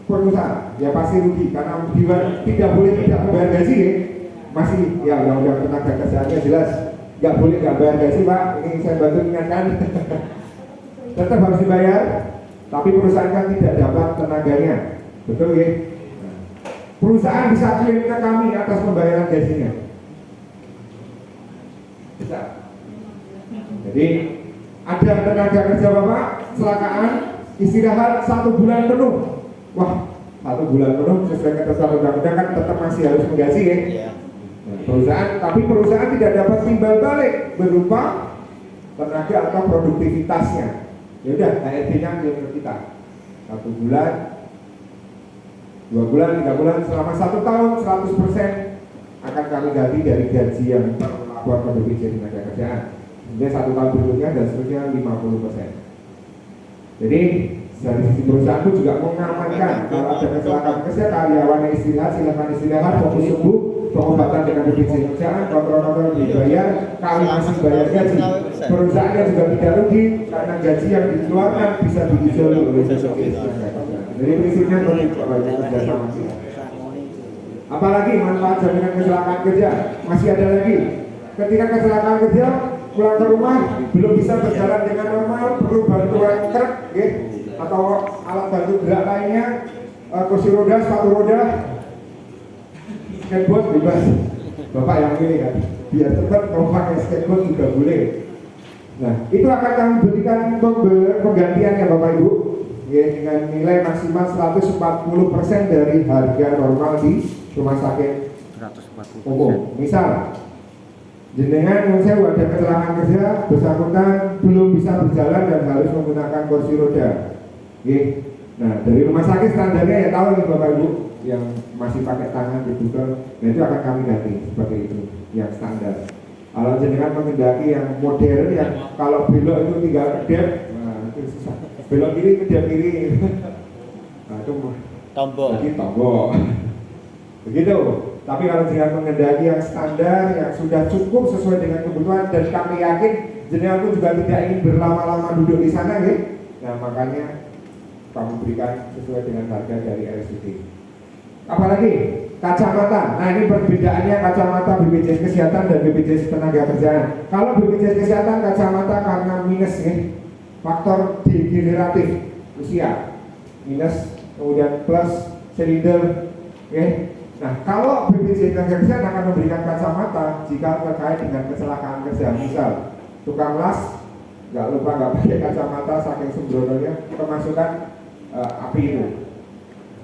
perusahaan, ya pasti rugi karena tidak boleh tidak membayar gaji ya. Masih ya undang-undang tenaga kerjaannya jelas nggak boleh nggak bayar gaji Pak. Ini saya bantu ingatkan. Tetap harus dibayar, tapi perusahaan kan tidak dapat tenaganya, betul ya? Perusahaan bisa klaim ke kami atas pembayaran gajinya. Bisa. Jadi ada tenaga kerja Bapak kecelakaan, istirahat 1 bulan penuh. Wah, 1 bulan penuh sesuai ketentuan undang-undang kan tetap masih harus menggaji ya. Iya. Tapi perusahaan tidak dapat timbal balik berupa tenaga atau produktivitasnya. Ya udah, HRD-nya milik kita. 1 bulan, 2 bulan, 3 bulan, selama 1 tahun 100% akan kami ganti dari gaji yang terlapor ke BPJS Ketenagakerjaan. Kemudian 1 tahun berikutnya dan seterusnya 50%. Jadi dari sisi perusahaan itu juga mengamankan kalau ada kecelakaan kerja, karyawannya istirahat, silakan istirahat, fokus sembuh, pengobatan dengan BPJS Ketenagakerjaan, kontrol dibayar, kami masih bayar gaji. Perusahaannya juga tidak rugi karena gaji yang dikeluarkan bisa dijual oleh BPJS Ketenagakerjaan. Jadi prinsipnya kerjasama kita. Apalagi manfaat jaminan kecelakaan kerja masih ada lagi. Ketika kecelakaan kerja pulang ke rumah belum bisa berjalan dengan normal, perlu bantuan truk, atau alat bantu gerak lainnya, kursi roda, sepatu roda, skateboard bebas. Bapak yang pilih kan, biar cepat mau pakai skateboard juga boleh. Nah, itu akan kami berikan penggantiannya Bapak Ibu. Dengan nilai maksimal 140% dari harga normal di rumah sakit umum. Misal, jenengan mensewa ada kecelakaan kerja, bersangkutan belum bisa berjalan dan harus menggunakan kursi roda. Nah, dari rumah sakit standarnya ya tahu nih Bapak Ibu, yang masih pakai tangan dibuka, nah itu akan kami ganti seperti itu, yang standar. Kalau jenengan mengendaki yang modern, yang kalau belok itu tinggal kedep, nah itu susah. Belok kiri, kedep kiri. Nah itu Tombol. lagi tombol. Begitu. Tapi kalau jenengan mengendaki yang standar, yang sudah cukup sesuai dengan kebutuhan, dan kami yakin jenengan pun juga tidak ingin berlama-lama duduk di sana, ya. Nah makanya kami berikan sesuai dengan harga dari RSUD. Apalagi kacamata. Nah ini perbedaannya kacamata BPJS Kesehatan dan BPJS Ketenagakerjaan. Kalau BPJS Kesehatan kacamata karena minus ya, faktor degeneratif usia minus, kemudian plus silinder ya. Nah kalau BPJS Ketenagakerjaan akan memberikan kacamata jika terkait dengan kecelakaan kerja. Misal tukang las nggak lupa nggak pakai kacamata saking sembrononya kemasukan api itu,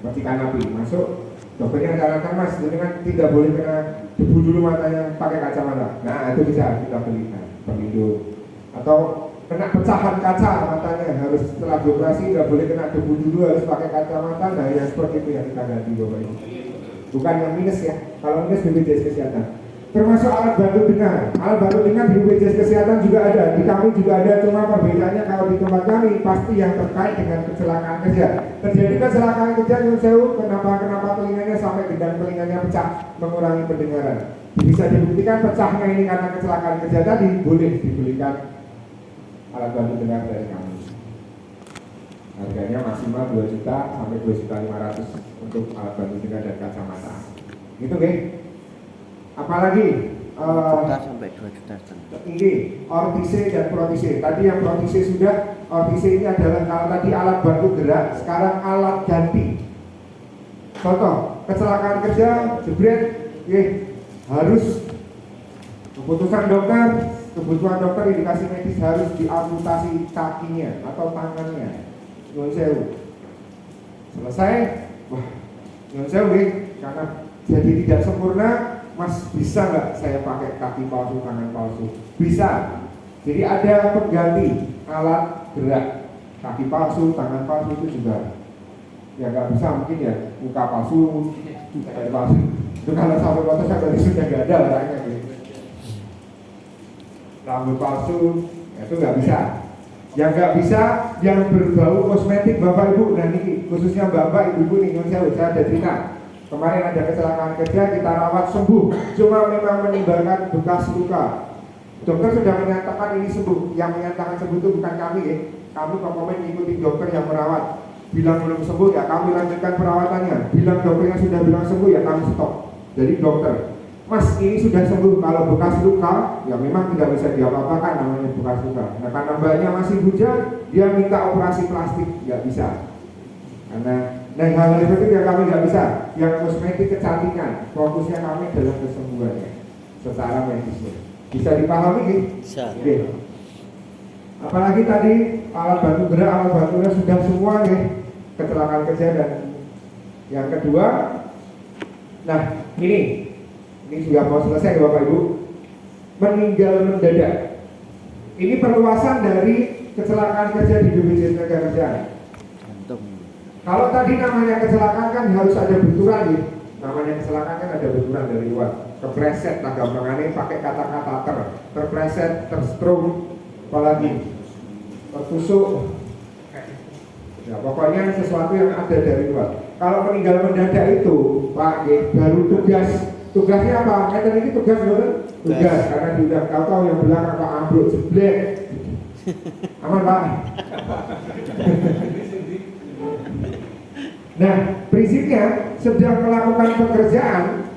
percikan api masuk. Dokternya sarankan Mas, jadi kan tidak boleh kena debu dulu matanya, pakai kacamata. Nah itu bisa kita belikan pelindung. Atau kena pecahan kaca matanya, harus setelah dioperasi nggak boleh kena debu dulu, harus pakai kacamata. Nah yang seperti itu yang kita ganti Bapak Ibu. Bukan yang minus ya, kalau minus BPJS Kesehatan. termasuk alat bantu dengar. Alat bantu dengar di BPJS Kesehatan juga ada, di kami juga ada, cuma perbedaannya kalau di tempat kami pasti yang terkait dengan kecelakaan kerja. Terjadi kecelakaan kerja nyun sewu, kenapa telinganya sampai gendang telinganya pecah, mengurangi pendengaran. Bisa dibuktikan pecahnya ini karena kecelakaan kerja tadi, boleh dibelikan alat bantu dengar dari kami. Harganya maksimal 2 juta sampai 2.500.000 untuk alat bantu dengar dan kacamata. Gitu, oke? Apalagi sampai 2 juta. ini ortise dan protise. Tadi yang protise sudah, ortise ini adalah kalau tadi alat bantu gerak, sekarang alat ganti. Contoh, kecelakaan kerja, jebret, harus keputusan dokter, kebutuhan dokter indikasi medis harus diamputasi kakinya atau tangannya. Nyun sewu. Selesai, wah, nyun sewu, karena jadi tidak sempurna. Mas, bisa nggak saya pakai kaki palsu, tangan palsu? Bisa. Jadi ada pengganti alat gerak, kaki palsu, tangan palsu itu juga. Ya nggak bisa mungkin ya, muka palsu, tangan palsu. Itu kalau sampai foto saya berarti sudah nggak ada orangnya. Gitu. Rambut palsu, ya itu nggak bisa. Yang nggak bisa, yang berbau kosmetik Bapak Ibu, dan ini khususnya Bapak Ibu nih, saya ada cerita. Kemarin ada kecelakaan kerja, kita rawat sembuh, cuma memang menimbulkan bekas luka. Dokter sudah menyatakan ini sembuh. Yang menyatakan sembuh itu bukan kami ya. Kami komen ngikutin dokter yang merawat. Bilang belum sembuh ya kami lanjutkan perawatannya. Bilang dokternya sudah bilang sembuh ya kami stop. Jadi dokter, Mas ini sudah sembuh. Kalau bekas luka ya memang tidak bisa diapa-apakan, namanya bekas luka. Nah karena mbaknya masih bujang, dia minta operasi plastik, nggak bisa. Karena hal-hal itu yang kami nggak bisa. Yang kosmetik kecantikan, fokusnya kami adalah kesembuhannya secara medisnya. Bisa dipahami gitu? Bisa. Oke. Apalagi tadi alat bantu gerak, alat bantu gerak sudah semua nih kecelakaan kerja. Dan yang kedua, nah ini sudah mau selesai Bapak Ibu, meninggal mendadak. Ini perluasan dari kecelakaan kerja di BPJS Ketenagakerjaan. Kalau tadi namanya kecelakaan kan harus ada benturan ya. Namanya kecelakaan kan ada benturan dari luar. Terpreset, nah gampangannya pakai kata-kata terpreset, terstrum, apalagi tertusuk. Ya pokoknya sesuatu yang ada dari luar. Kalau meninggal mendadak itu, Pak, baru tugasnya apa? Ini tugas betul? Tugas, karena sudah tahu yang belakang Pak ambruk jeblek. Aman Pak? Nah, prinsipnya sedang melakukan pekerjaan,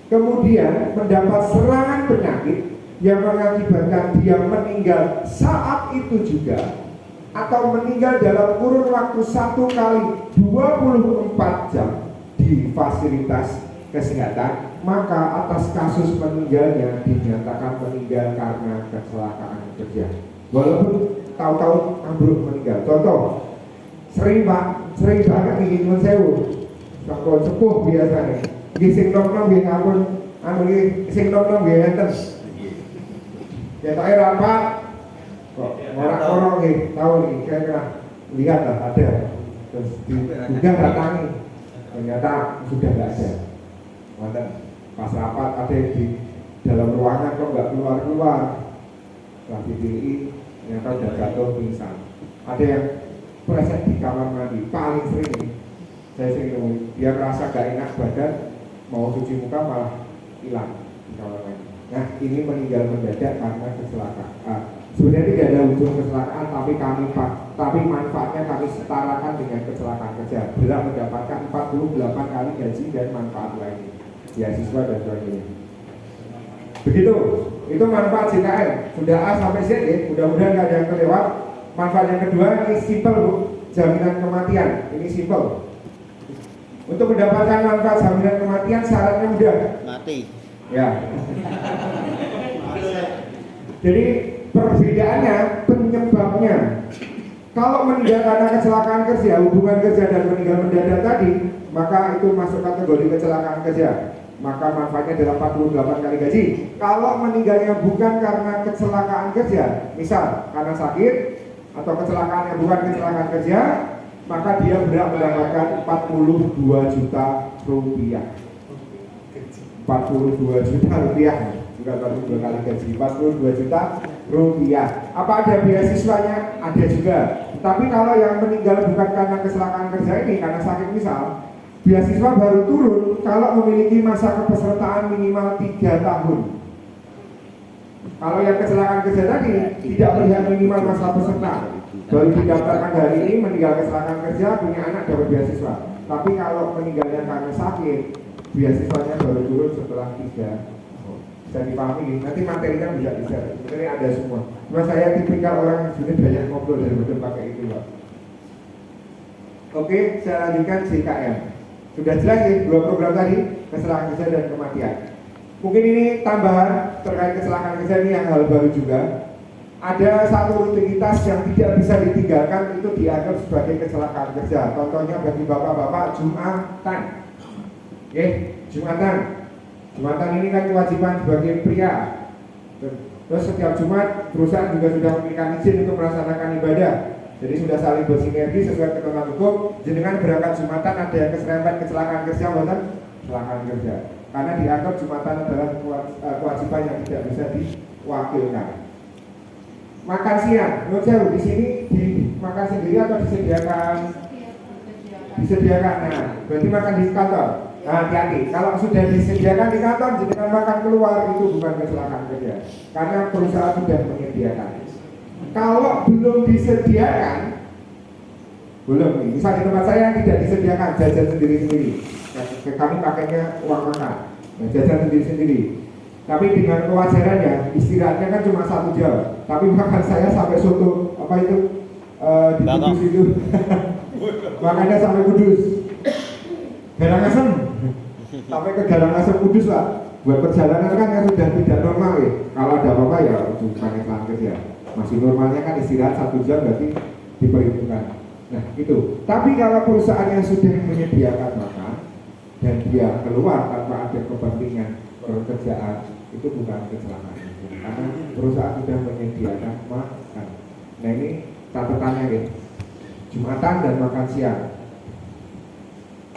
kemudian mendapat serangan penyakit yang mengakibatkan dia meninggal saat itu juga, atau meninggal dalam kurun waktu 1 kali 24 jam di fasilitas kesehatan, maka atas kasus meninggalnya dinyatakan meninggal karena kecelakaan kerja. Walaupun tahu-tahu ambruk meninggal. Contoh, sering banget nih nyun sewu, sampun sepuh biasanya. Sing nom-nom nggih ngapun, sing nom-nom nggih enten. Ketoke rapat, kok ora-ora nggih tahu nih, kira-kira lihat lah ada. Terus juga datangi, ternyata sudah nggak ada. Wonten pas rapat ada di dalam ruangan kok nggak keluar-keluar. Setelah dipilih, ternyata udah jatuh pingsan. Ada yang preset di kamar mandi, paling sering ini saya sering nemuin, dia merasa gak enak badan, mau cuci muka malah hilang di kamar mandi. Nah ini meninggal mendadak karena kecelakaan. Sebenarnya tidak ada ujung kecelakaan, tapi manfaatnya kami setarakan dengan kecelakaan kerja. Bila mendapatkan 48 kali gaji dan manfaat lainnya, beasiswa dan sebagainya. Begitu, itu manfaat JKN. Sudah A sampai Z ya, mudah-mudahan gak ada yang kelewat. Manfaat yang kedua ini simpel Bu, jaminan kematian. Ini simpel. Untuk mendapatkan manfaat jaminan kematian syaratnya mudah. Mati. Ya. Jadi perbedaannya penyebabnya. Kalau meninggal karena kecelakaan kerja, hubungan kerja dan meninggal mendadak tadi, maka itu masuk kategori kecelakaan kerja. Maka manfaatnya adalah 48 kali gaji. Kalau meninggalnya bukan karena kecelakaan kerja, misal karena sakit atau kecelakaan yang bukan kecelakaan kerja, maka dia berhak mendapatkan 42 juta rupiah. 42 juta rupiah. bukan 42 kali gaji, 42 juta rupiah. Apa ada beasiswanya? Ada juga. Tapi kalau yang meninggal bukan karena kecelakaan kerja ini, karena sakit misal, beasiswa baru turun kalau memiliki masa kepesertaan minimal 3 tahun. Kalau yang kecelakaan kerja tadi tidak melihat minimal masa peserta, baru didaftarkan hari ini, meninggal kecelakaan kerja, punya anak dapat beasiswa. Tapi kalau meninggalnya karena sakit, beasiswanya baru turun setelah 3 tahun. Bisa dipahami, nanti materinya bisa di-share. Sebenarnya ada semua. Cuma saya tipikal orang yang sudah banyak ngobrol daripada pakai itu, Pak. Oke, saya lanjutkan JKM. Sudah jelas ya, 2 program tadi, kecelakaan kerja dan kematian. Mungkin ini tambahan terkait kecelakaan kerja, ini yang hal baru juga. Ada satu rutinitas yang tidak bisa ditinggalkan, itu dianggap sebagai kecelakaan kerja. Contohnya bagi bapak-bapak, Jumatan. Oke, Jumatan. Jumatan ini kan kewajiban sebagai pria. Terus setiap Jumat perusahaan juga sudah memberikan izin untuk melaksanakan ibadah. Jadi sudah saling bersinergi sesuai ketentuan hukum. Jenengan berangkat Jumatan, ada yang keserempet kecelakaan kerja, bukan kecelakaan kerja. Karena dianggap Jumatan adalah kewajiban yang tidak bisa diwakilkan. Makan siang, menurut saya di sini dimakan sendiri atau disediakan? Disediakan. Nah, berarti makan di kantor. Nah, hati-hati. Kalau sudah disediakan di kantor, jangan makan keluar, itu bukan kecelakaan kerja. Karena perusahaan sudah menyediakan. Kalau belum disediakan, belum. Misal di tempat saya tidak disediakan, jajan sendiri-sendiri. Nah, kami pakainya uang makan, nah, jajan sendiri-sendiri. Tapi dengan kewajarannya, istirahatnya kan cuma 1 jam. Tapi makan saya sampai soto, apa itu? Di Kudus itu. Makannya sampai Kudus. Garangasem. Sampai ke Garangasem Kudus, Pak. Buat perjalanan kan yang sudah tidak normal ya. Kalau ada apa-apa ya bukan kecelakaan kerja. Masih normalnya kan istirahat 1 jam berarti diperhitungkan. Nah itu. Tapi kalau perusahaan yang sudah menyediakan makan dan dia keluar tanpa ada kepentingan pekerjaan, itu bukan kecelakaan karena perusahaan sudah menyediakan makan. Nah ini catatannya ya, Jumatan dan makan siang.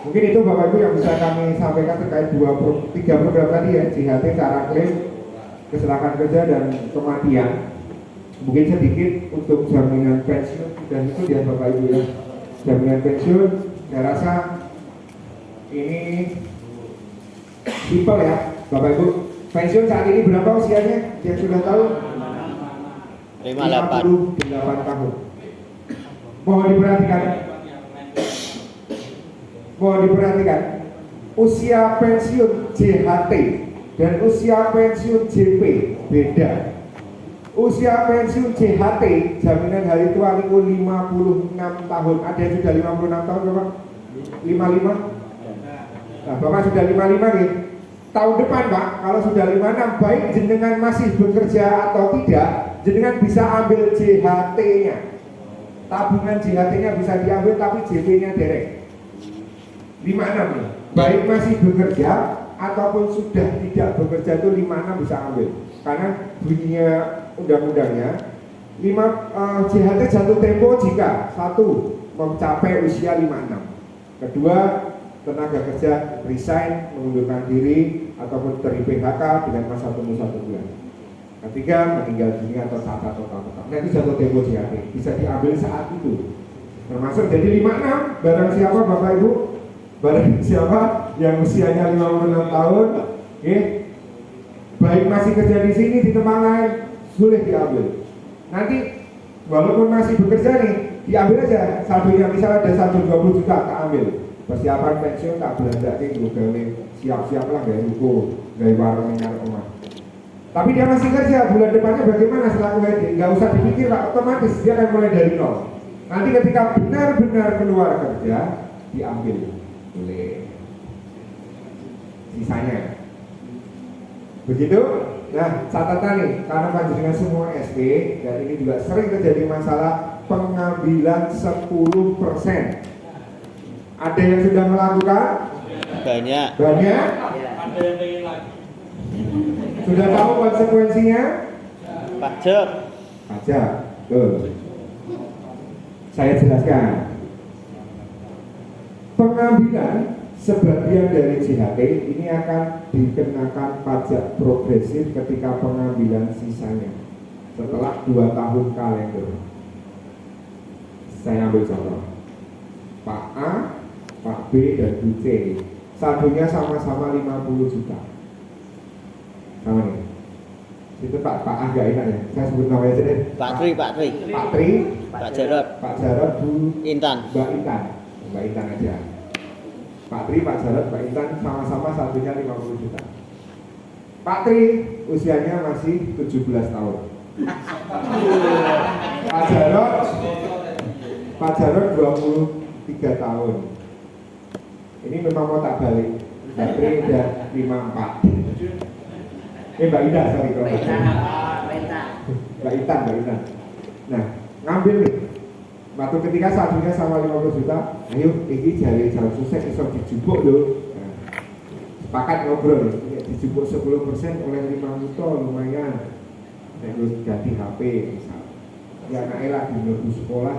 Mungkin itu Bapak Ibu yang bisa kami sampaikan terkait 3 program tadi ya, JHT, cara klaim, kecelakaan kerja dan kematian. Mungkin sedikit untuk jaminan pensiun dan itu ya Bapak Ibu ya, jaminan pensiun. Saya rasa ini simple ya Bapak Ibu. Pensiun saat ini berapa usianya? Yang sudah tahu? 58 tahun. Mohon diperhatikan. Usia pensiun JHT dan usia pensiun JP beda. Usia pensiun JHT jaminan hari tua itu 56 tahun. Ada yang sudah 56 tahun Bapak? 55? Nah, Bapak sudah 55 nih. Tahun depan Pak, kalau sudah 56, baik jenengan masih bekerja atau tidak, jenengan bisa ambil JHT-nya. Tabungan JHT-nya bisa diambil, tapi JP-nya derek. 56 nih. Baik masih bekerja ataupun sudah tidak bekerja itu 56 bisa ambil. Karena bunyinya undang-undangnya JHT jatuh tempo jika 1. Mencapai usia 56. Kedua, tenaga kerja resign, mengundurkan diri ataupun teri PHK dengan masa tunggu 1 bulan. Ketiga, meninggal dunia atau catat total. Nah itu jatuh tempo JHT, bisa diambil saat itu. Termasuk jadi 56, barang siapa Bapak Ibu, barang siapa yang usianya 56 tahun, baik masih kerja di sini di tempat lain, sulit diambil. Nanti walaupun masih bekerja nih, diambil aja saldonya, misalnya ada saldo 20 juta, tak ambil. Persiapan pensiun tak belanja itu gawe siap-siap lah gawe buku, gawe warung minyak rumah. Tapi dia masih kerja, bulan depannya bagaimana selaku head? Nggak usah dipikir Pak, otomatis dia akan mulai dari nol. Nanti ketika benar-benar keluar kerja, diambil oleh sisanya. Begitu? Nah, catatan nih, karena panjenengan semua SD dan ini juga sering terjadi masalah pengambilan 10%. Ada yang sudah melakukan? Banyak. Banyak? Ada yang pengen lagi. Sudah tahu konsekuensinya? Pajak. Pajak. Tuh. Saya jelaskan. Pengambilan sebagian dari JHT ini akan dikenakan pajak progresif ketika pengambilan sisanya setelah 2 tahun kalender. Saya ambil contoh, Pak A, Pak B, dan Bu C. Saldonya sama-sama 50 juta. Sama nih. Itu Pak A nggak enak ya. Saya sebut namanya aja deh. Pak Tri, Pak Tri, Pak Jarot, Pak Jarot, Bu Intan. Mbak Intan. Mbak Intan aja. Pak Tri, Pak Jarot, Mbak Intan sama-sama saldonya 50 juta. Pak Tri usianya masih 17 tahun. Pak Jarot 23 tahun. Ini memang mau tak balik. Mbak Tri udah 54. Mbak Indah, sorry kalau Mbak Intan. Nah, ngambil nih. Waktu ketika saldonya sama 50 juta, ayo ini jari jalan sukses iso dijupuk loh. Nah, sepakat ngobrol nih, dijupuk 10% oleh 5 juta lumayan. Terus ganti HP misal. Ya anaknya lagi menuju sekolah.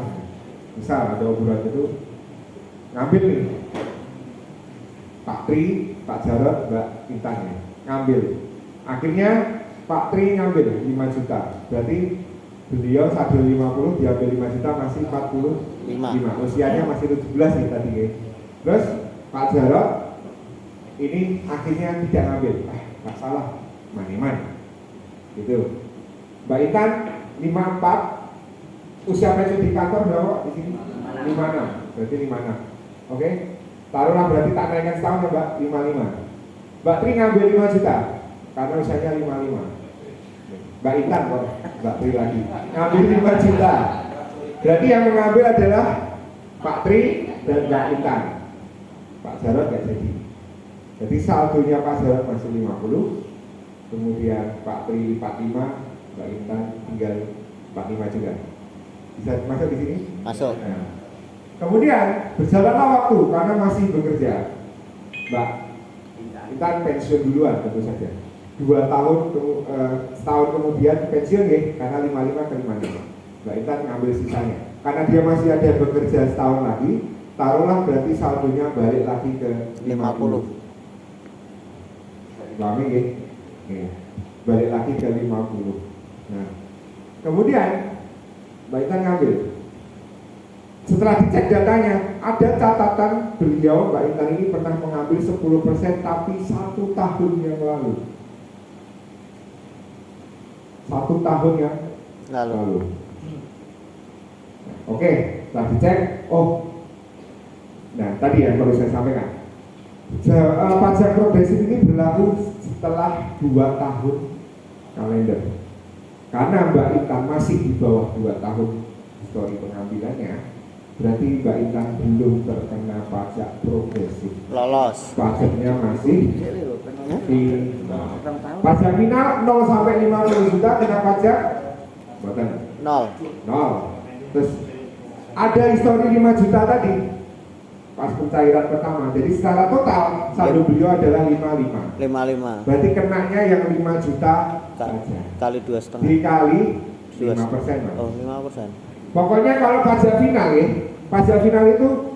Misal ada obrolan itu, ngambil nih. Pak Tri, Pak Jarot, Mbak Intan ya, ngambil. Akhirnya Pak Tri ngambil 5 juta. Berarti beliau saldo 50 diambil 5 juta masih 45. Usianya masih 17 nih tadi ya. Terus Pak Jarot ini akhirnya tidak ngambil. Nggak salah, man. Gitu. Mbak Intan 54, usia pensiun di kantor berapa di sini? 56. Berarti 56. Oke. Taruhlah berarti tak naikkan setahun ya Mbak, 55. Mbak Tri ngambil 5 juta karena usianya 55. Mbak Intan kok, Mbak Tri lagi ngambil 5 juta. Berarti yang mengambil adalah Pak Tri dan Mbak Intan. Pak Jarot nggak jadi. Jadi saldonya Pak Jarot masih 50, kemudian Pak Tri 45, Mbak Intan tinggal 45 juga. Bisa masuk di sini? Masuk. Nah, kemudian berjalanlah waktu karena masih bekerja. Mbak Intan pensiun duluan tentu saja. 2 tahun, setahun kemudian pensiun ya, karena 55 ke 56. Mbak Intan ngambil sisanya. Karena dia masih ada bekerja setahun lagi, taruhlah berarti saldonya balik lagi ke 50. Pahami ya? Balik lagi ke 50. Nah, kemudian Mbak Intan ngambil. Setelah dicek datanya, ada catatan beliau Mbak Intan ini pernah mengambil 10% tapi 1 tahun yang lalu. 1 tahun yang lalu. Oke, setelah dicek, nah tadi yang perlu saya sampaikan. Pajak progresif ini berlaku setelah 2 tahun kalender. Karena Mbak Intan masih di bawah 2 tahun histori pengambilannya, berarti Mbak Intan belum terkena pajak progresif. Lolos. Pajaknya masih pajak final 0 sampai 50 juta kena pajak bukan 0. Terus ada histori 5 juta tadi pas pencairan pertama. Jadi secara total saldo beliau adalah 55. Berarti kenanya yang 5 juta saja. Kali 2,5. Dikali 5%. Oh, 5%. Pokoknya kalau pajak final ya, pajak final itu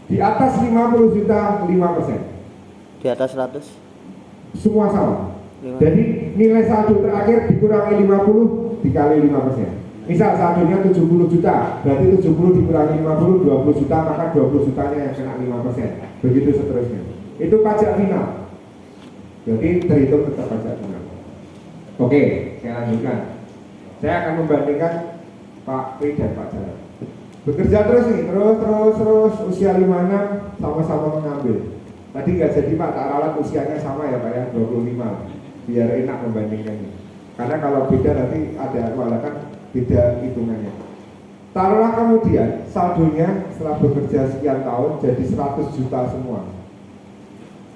di atas 50 juta 5%. Di atas 100? Semua sama. 5. Jadi nilai saldo terakhir dikurangi 50 dikali 5%. Misal saldonya 70 juta, berarti 70 dikurangi 50, 20 juta, maka 20 jutanya yang kena 5%. Begitu seterusnya. Itu pajak final. Jadi terhitung tetap pajak final. Oke, saya lanjutkan. Saya akan membandingkan Pak Pri dan Pak Jarot. Bekerja terus nih, terus usia 56 sama-sama mengambil. Tadi nggak jadi Pak, tak ralat usianya sama ya Pak ya, 25. Biar enak membandingkannya. Karena kalau beda nanti ada kan beda hitungannya. Taruhlah kemudian saldonya setelah bekerja sekian tahun jadi 100 juta semua.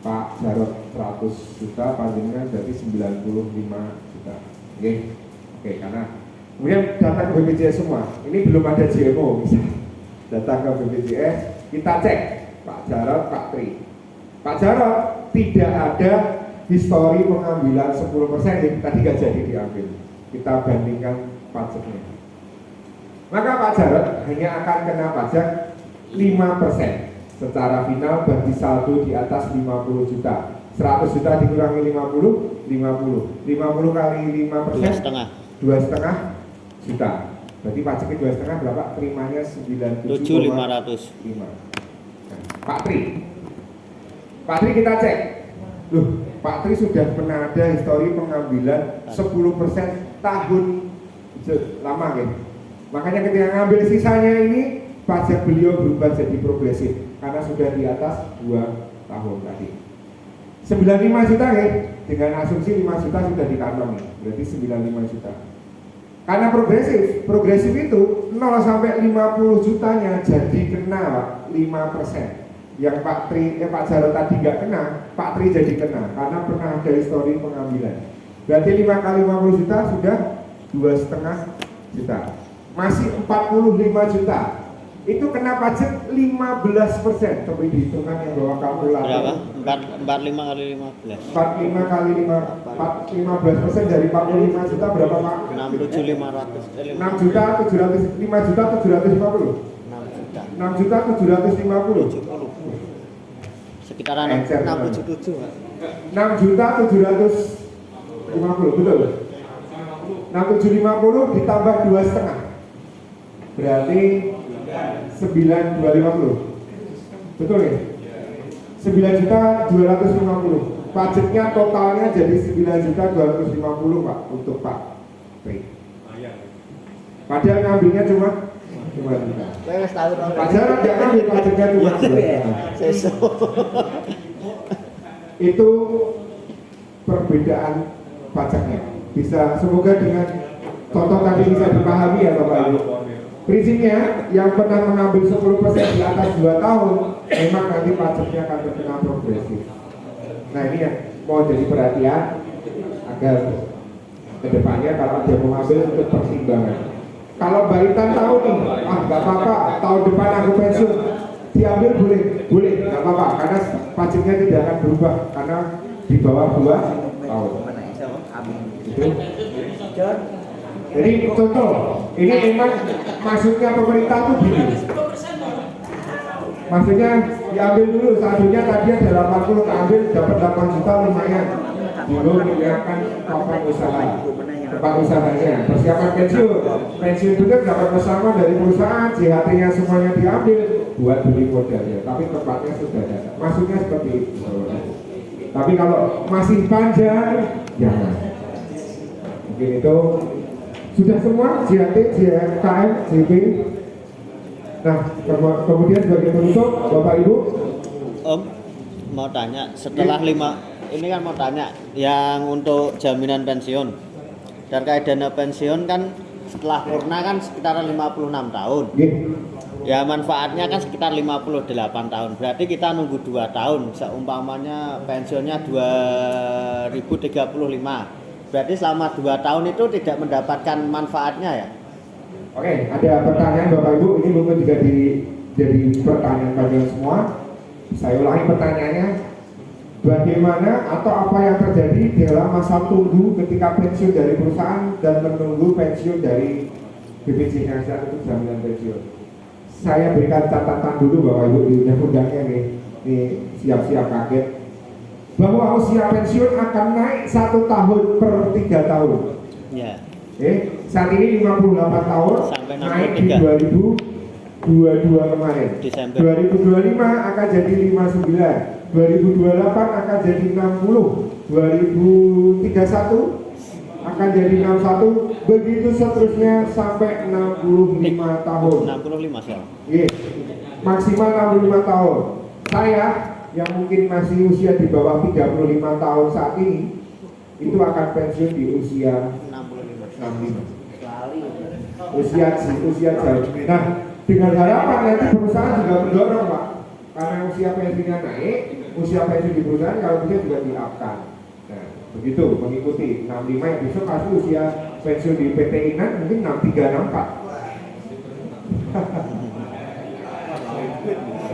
Pak Jarot 100 juta, panjenengan jadi 95 juta. Oke, karena kemudian datang ke BPJS semua. Ini belum ada JMO misalnya. Datang ke BPJS, kita cek Pak Jarot, Pak Tri. Pak Jarot tidak ada histori pengambilan 10% yang tadi gak jadi diambil. Kita bandingkan pajaknya. Maka Pak Jarot hanya akan kena pajak 5%. secara final berarti saldo di atas 50 juta. 100 juta dikurangi 50, 50 kali 5%, 2,5 juta. Berarti pajaknya 2,5 berapa? Terimanya 97,5. 7.500. Nah, Pak Tri, Pak Tri kita cek. Loh, Pak Tri sudah pernah ada histori pengambilan 10% tahun lama kan? Makanya ketika ngambil sisanya ini pajak beliau berubah jadi progresif karena sudah di atas 2 tahun tadi. 95 juta ya, dengan asumsi 5 juta sudah dikantongi, berarti 95 juta. Karena progresif itu 0 sampai 50 jutanya jadi kena Pak, 5%. Yang Pak Jarod tadi nggak kena, Pak Tri jadi kena karena pernah ada histori pengambilan. Berarti 5 kali 50 juta sudah 2,5 juta. Masih 45 juta. Itu kena pajak 15%. Coba dihitungkan yang bawa kalkulator. Berapa? 45 kali 15. 45 kali 15% dari 45 juta berapa Pak? 6.500. 6 juta 700, 5 juta 750. 6 juta 750. 70. Sekitaran Encer, 677. 6 juta 750, betul? 6750 ditambah 2,5 berarti 9.250, betul ya? 9 juta 250. Pajaknya totalnya jadi 9 juta 250 Pak untuk Pak Tri. Padahal ngambilnya cuma juta. Pak Jarod nggak ngambil pajaknya cuma 2 juta. Itu perbedaan pajaknya. Bisa semoga dengan contoh tadi bisa dipahami ya Bapak Ibu. Prinsipnya yang pernah mengambil 10% di atas 2 tahun memang nanti pajaknya akan terkena progresif. Nah ini yang mau jadi perhatian agar kedepannya kalau dia mau ambil untuk pertimbangan. Kalau Mbak Intan tahu nih, nggak apa-apa, tahun depan aku pensiun, diambil boleh, nggak apa-apa, karena pajaknya tidak akan berubah karena di bawah 2 tahun. Gitu. Jadi contoh, ini memang maksudnya pemerintah tuh gini. Maksudnya diambil dulu, selanjutnya tadi ada 80, ambil dapat 8 juta lumayan. Dulu menyiapkan tempat usahanya, persiapan pensiun juga dapat pesangon dari perusahaan, JHT-nya semuanya diambil buat beli modalnya, tapi tempatnya sudah ada. Maksudnya seperti itu. Tapi kalau masih panjang, jangan. Mungkin itu sudah semua JHT, JKM, JP. Nah, kemudian sebagai penutup, Bapak Ibu. Om, mau tanya, setelah 5, ini kan mau tanya, yang untuk jaminan pensiun. Terkait dana pensiun kan setelah purna kan sekitar 56 tahun. Ya manfaatnya kan sekitar 58 tahun. Berarti kita nunggu 2 tahun. Seumpamanya pensiunnya 2035. Berarti selama 2 tahun itu tidak mendapatkan manfaatnya ya? Oke, ada pertanyaan Bapak Ibu, ini mungkin juga jadi pertanyaan kalian semua. Saya ulangi pertanyaannya. Bagaimana atau apa yang terjadi dalam masa tunggu ketika pensiun dari perusahaan dan menunggu pensiun dari BPJS Kesehatan untuk jaminan pensiun? Saya berikan catatan dulu Bapak Ibu di undang-undangnya nih siap-siap kaget. Bahwa usia pensiun akan naik 1 tahun per 3 tahun. Ya. Saat ini 58 tahun, sampai naik di 63. 2022 kemarin. Desember. 2025 akan jadi 59. 2028 akan jadi 60. 2031 akan jadi 61. Begitu seterusnya sampai 65 tahun. 65 sih. Maksimal 65 tahun. Saya yang mungkin masih usia di bawah 35 tahun saat ini itu akan pensiun di usia 65. Usia jauh. Nah, dengan harapan nanti perusahaan juga mendorong Pak, karena usia pensiunnya naik, usia pensiun di perusahaan kalau bisa juga diupkan. Nah, begitu mengikuti 65 yang besok pasti usia pensiun di PT Inan mungkin 63 64.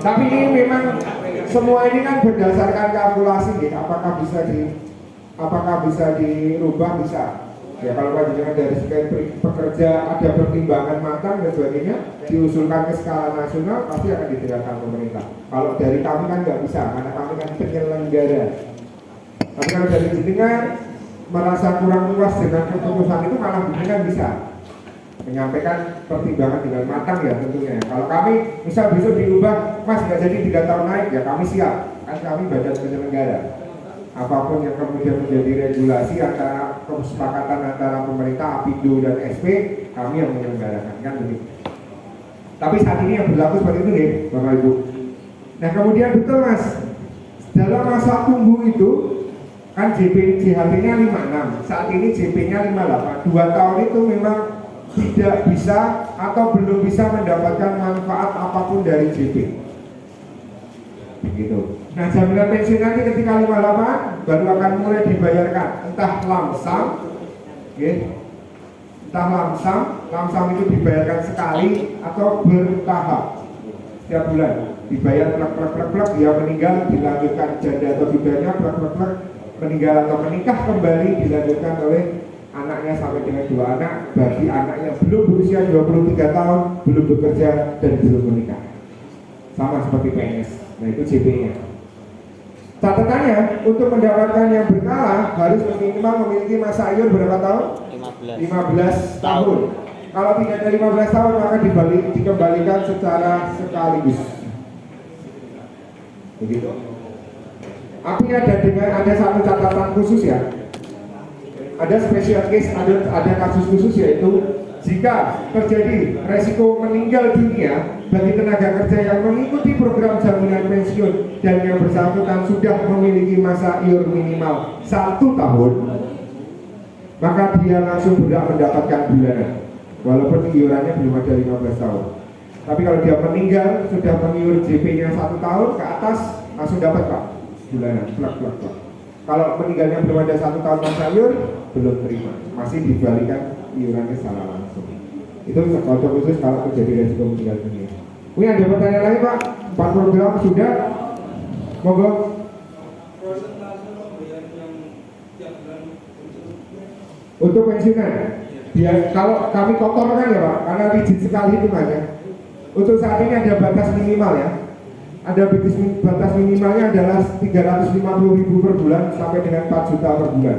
Tapi ini memang semua ini kan berdasarkan kalkulasi gitu. Apakah bisa dirubah, bisa. Ya kalau panjenengan dari segi pekerja ada pertimbangan matang dan sebagainya, diusulkan ke skala nasional pasti akan didengarkan pemerintah. Kalau dari kami kan nggak bisa, karena kami kan penyelenggara. Tapi kalau dari jenengan merasa kurang puas dengan keputusan itu, malah jenengan bisa menyampaikan pertimbangan dengan matang ya tentunya. Kalau kami misal besok diubah, Mas nggak jadi 3 tahun naik, ya kami siap. Kan kami badan penyelenggara. Apapun yang kemudian menjadi regulasi antara kesepakatan antara pemerintah, APindo dan SP, kami yang menyelenggarakan kan begitu. Tapi saat ini yang berlaku seperti itu nih, Bapak Ibu. Nah kemudian betul Mas, dalam masa tunggu itu kan JHT-nya 56, saat ini JP-nya 58. 2 tahun itu memang tidak bisa atau belum bisa mendapatkan manfaat apapun dari JP. Begitu. Nah jaminan pensiun nanti ketika 58 baru akan mulai dibayarkan, entah lamsam, entah lamsam itu dibayarkan sekali atau bertahap setiap bulan. Dibayar plek, dia meninggal dilanjutkan janda atau bidanya plek, meninggal atau menikah kembali dilanjutkan oleh anaknya sampai dengan 2 anak. Bagi anak yang belum berusia 23 tahun, belum bekerja dan belum menikah, sama seperti PNS. Nah itu JP-nya. Catatannya untuk mendapatkan yang berkala harus minimal memiliki masa iur berapa tahun? 15 tahun. Kalau tidak ada 15 tahun maka dikembalikan secara sekaligus. Begitu. Tapi ada satu catatan khusus ya. Ada special case, ada kasus khusus yaitu jika terjadi resiko meninggal dunia bagi tenaga kerja yang mengikuti program jaminan pensiun dan yang bersangkutan sudah memiliki masa iur minimal 1 tahun, maka dia langsung berhak mendapatkan bulanan walaupun iurannya belum ada 15 tahun. Tapi kalau dia meninggal sudah mengiur JP-nya 1 tahun ke atas, langsung dapat Pak bulanan, plak. Kalau meninggalnya belum ada 1 tahun masa iur, belum terima, masih dibalikan iurannya secara langsung. Itu contoh khusus kalau terjadi resiko meninggal dunia. Ini ada pertanyaan lain Pak? 4 program sudah? Monggo. Untuk pensiunan, biar kalau kami kotorkan ya Pak, karena rigid sekali itu aja. Untuk saat ini ada batas minimal ya. Ada batas minimalnya adalah 350.000 per bulan sampai dengan 4 juta per bulan.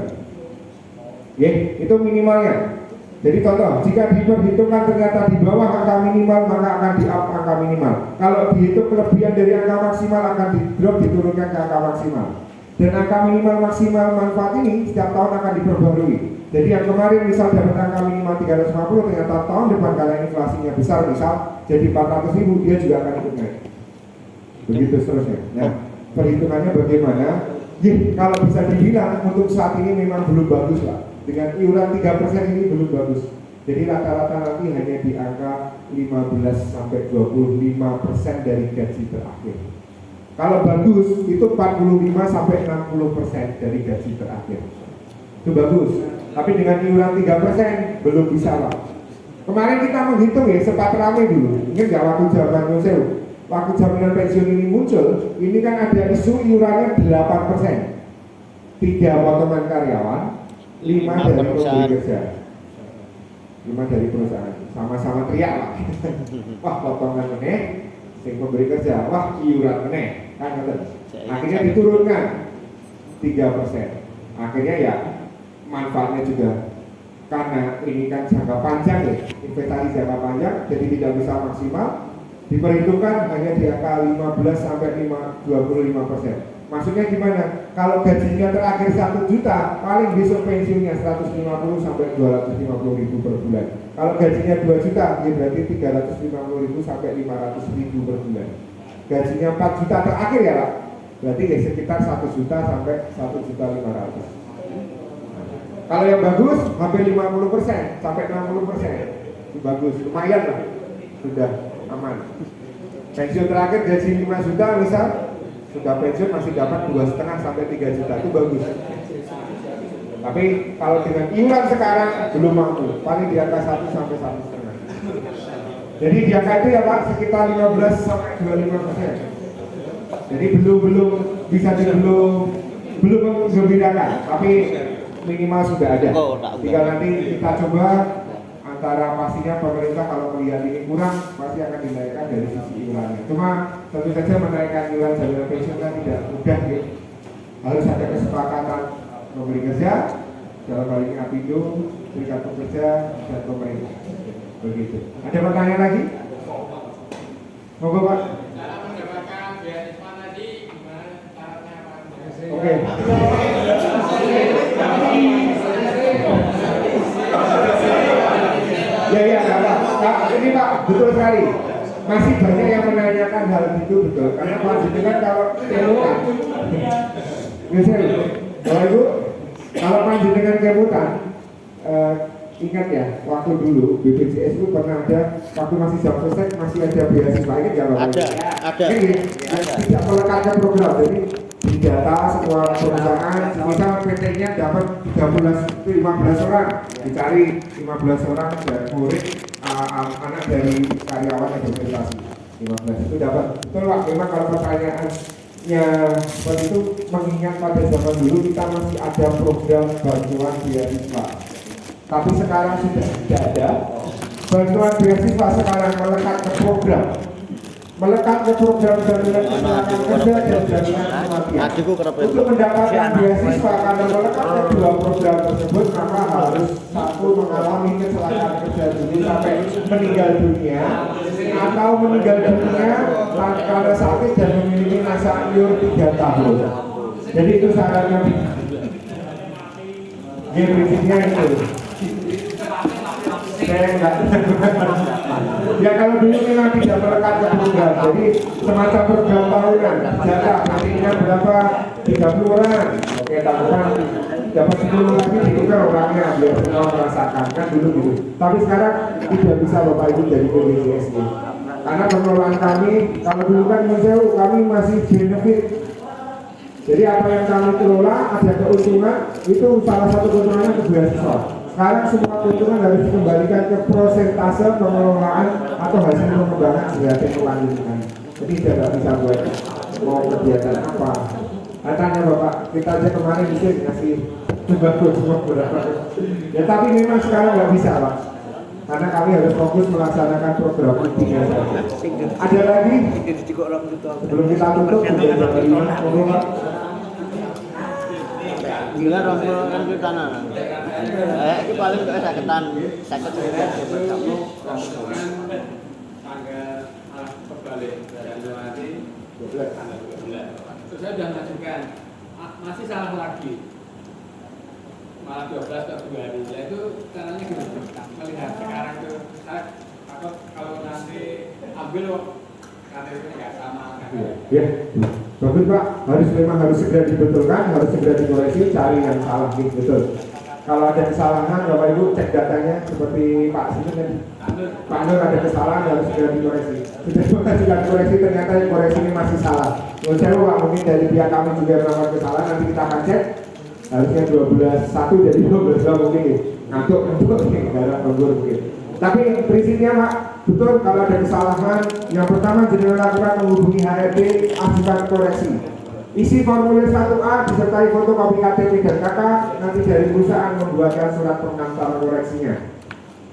Itu minimalnya. Jadi contoh, jika diperhitungkan ternyata di bawah angka minimal, maka akan di-up angka minimal. Kalau dihitung kelebihan dari angka maksimal, akan di-drop, diturunkan ke angka maksimal. Dan angka minimal maksimal manfaat ini setiap tahun akan diperbarui. Jadi yang kemarin misal dapat angka minimal 350, ternyata tahun depan karena inflasinya besar misal jadi 400.000, dia juga akan ikut naik. Begitu seterusnya. Nah, perhitungannya bagaimana? Kalau bisa dibilang untuk saat ini memang belum bagus Pak. Dengan iuran 3% ini belum bagus. Jadi rata-rata nanti hanya di angka 15-25% dari gaji terakhir. Kalau bagus itu 45-60% dari gaji terakhir. Itu bagus. Tapi dengan iuran 3% belum bisa Pak. Kemarin kita menghitung ya, sempat ramai dulu. Ini nggak waktu zaman Yosef. Waktu jaminan pensiun ini muncul, ini kan ada isu iurannya 8%. 3 potongan karyawan, 5 dari pemberi kerja. 5 dari perusahaan. Sama-sama teriak lah. Wah potongan meneh, sing pemberi kerja. Wah iuran meneh. Kan akhirnya diturunkan 3%. Akhirnya ya manfaatnya juga karena ini kan jangka panjang ya, investasi jangka panjang, jadi tidak bisa maksimal. Diperhitungkan hanya di angka 15-25%. Maksudnya gimana? Kalau gajinya terakhir 1 juta, paling besok pensiunnya 150-250.000 per bulan. Kalau gajinya 2 juta, ya berarti 350.000-500.000 per bulan. Gajinya 4 juta terakhir ya Pak, berarti ya sekitar 1 juta sampai 1.500.000. Kalau yang bagus, hampir 50% sampai 60%. Itu bagus, lumayan lah, sudah aman. Pensiun terakhir gaji 5 juta misal, sudah pensiun masih dapat 2,5 sampai 3 juta, itu bagus. Tapi kalau dengan iuran sekarang belum mampu, paling di angka 1 sampai 1,5. Jadi di angka itu ya Pak sekitar 15 sampai 25%. Jadi belum bisa belum menggembirakan. Tapi minimal sudah ada. Oh, tak Tinggal enggak. nanti kita coba antara pastinya pemerintah kalau melihat ini kurang pasti akan dinaikkan dari sisi iurannya. Cuma tentu saja menaikkan iuran jaminan pensiun kan tidak mudah ya. Harus ada kesepakatan memberi kerja dalam hal ini Apindo, Serikat Pekerja dan pemerintah. Begitu. Ada pertanyaan lagi? Monggo Pak. Cara mendapatkan beasiswa tadi gimana caranya Pak? Oke. Ya, nggak apa. Ini Pak, betul sekali. Masih banyak yang menanyakan hal itu betul. Karena panjenengan kalau kemutan, Bapak Ibu, kalau panjenengan kemutan, ingat ya, waktu dulu BPJS itu pernah ada, waktu masih jam selesai masih ada beasiswa ini nggak Bapak Ibu? Ada. Ini tidak melekatkan program, jadi di data semua perusahaan, misal PT-nya dapat 15 orang, dicari 15 orang dari murid, anak dari karyawan yang berprestasi, 15 itu dapat. Betul Pak, memang kalau pertanyaannya seperti itu, mengingat pada zaman dulu kita masih ada program bantuan beasiswa. Tapi sekarang sudah tidak ada. Bantuan beasiswa sekarang melekat ke program jaminan kecelakaan kerja dan jaminan kematian. Untuk mendapatkan beasiswa karena melekat ke dua program tersebut, maka harus satu mengalami kecelakaan kerja dulu sampai meninggal dunia, atau meninggal dunia karena sakit dan memiliki masa iur 3 tahun. Jadi itu syaratnya. Dia prinsipnya itu. Saya enggak. Ya kalau dulu memang tidak melekat ke program, jadi semacam program tahunan, jatah nantinya berapa, 30 orang, oke tahunan dapat 10 lagi ditukar orangnya biar semua merasakan, kan dulu gitu. Tapi sekarang tidak bisa Bapak Ibu dari BPJS ini, karena pengelolaan kami, kalau dulu kan kami masih benefit. Jadi apa yang kami kelola ada keuntungan, itu salah satu keuntungannya ke beasiswa. Sekarang semua keuntungan harus dikembalikan ke prosentase pengelolaan atau hasil pengembangan dari kelanjutan. Jadi tidak bisa buat mau kegiatan apa. Tanya Bapak, kita aja kemarin bisa ngasih sembako semua berapa. Ya tapi memang sekarang nggak bisa Pak, karena kami harus fokus melaksanakan program intinya saja. Ada lagi? Belum kita tutup, sudah jam 5. Gila dong kan di tanah. Ini paling enggak saketan, saket kamu. Tanggal kebalik Januari 12 tanggal 12. Terus saya sudah mengajukan masih salah lagi. Malah 12 Februari. Ya itu caranya gimana? Melihat sekarang tuh saya takut kalau nanti ambil KTP-nya nggak sama. Ya, bagus Pak. Memang harus segera dibetulkan, harus segera dikoreksi, cari yang salah gitu, betul. Kalau ada kesalahan, Bapak Ibu cek datanya seperti Pak Sini tadi. Pak Nur ada kesalahan harus segera dikoreksi. Sudah dikoreksi, ternyata yang koreksi ini masih salah. Menurut saya Pak, mungkin dari pihak kami juga melakukan kesalahan, nanti kita akan cek. Harusnya 12/1 jadi 12/2 mungkin ya. Ngantuk nih, darah lembur mungkin. Tapi prinsipnya Pak, betul kalau ada kesalahan, yang pertama jenengan lakukan menghubungi HRD, ajukan koreksi. Isi formulir 1A disertai fotokopi KTP dan KK, nanti dari perusahaan membuatkan surat pengantar koreksinya.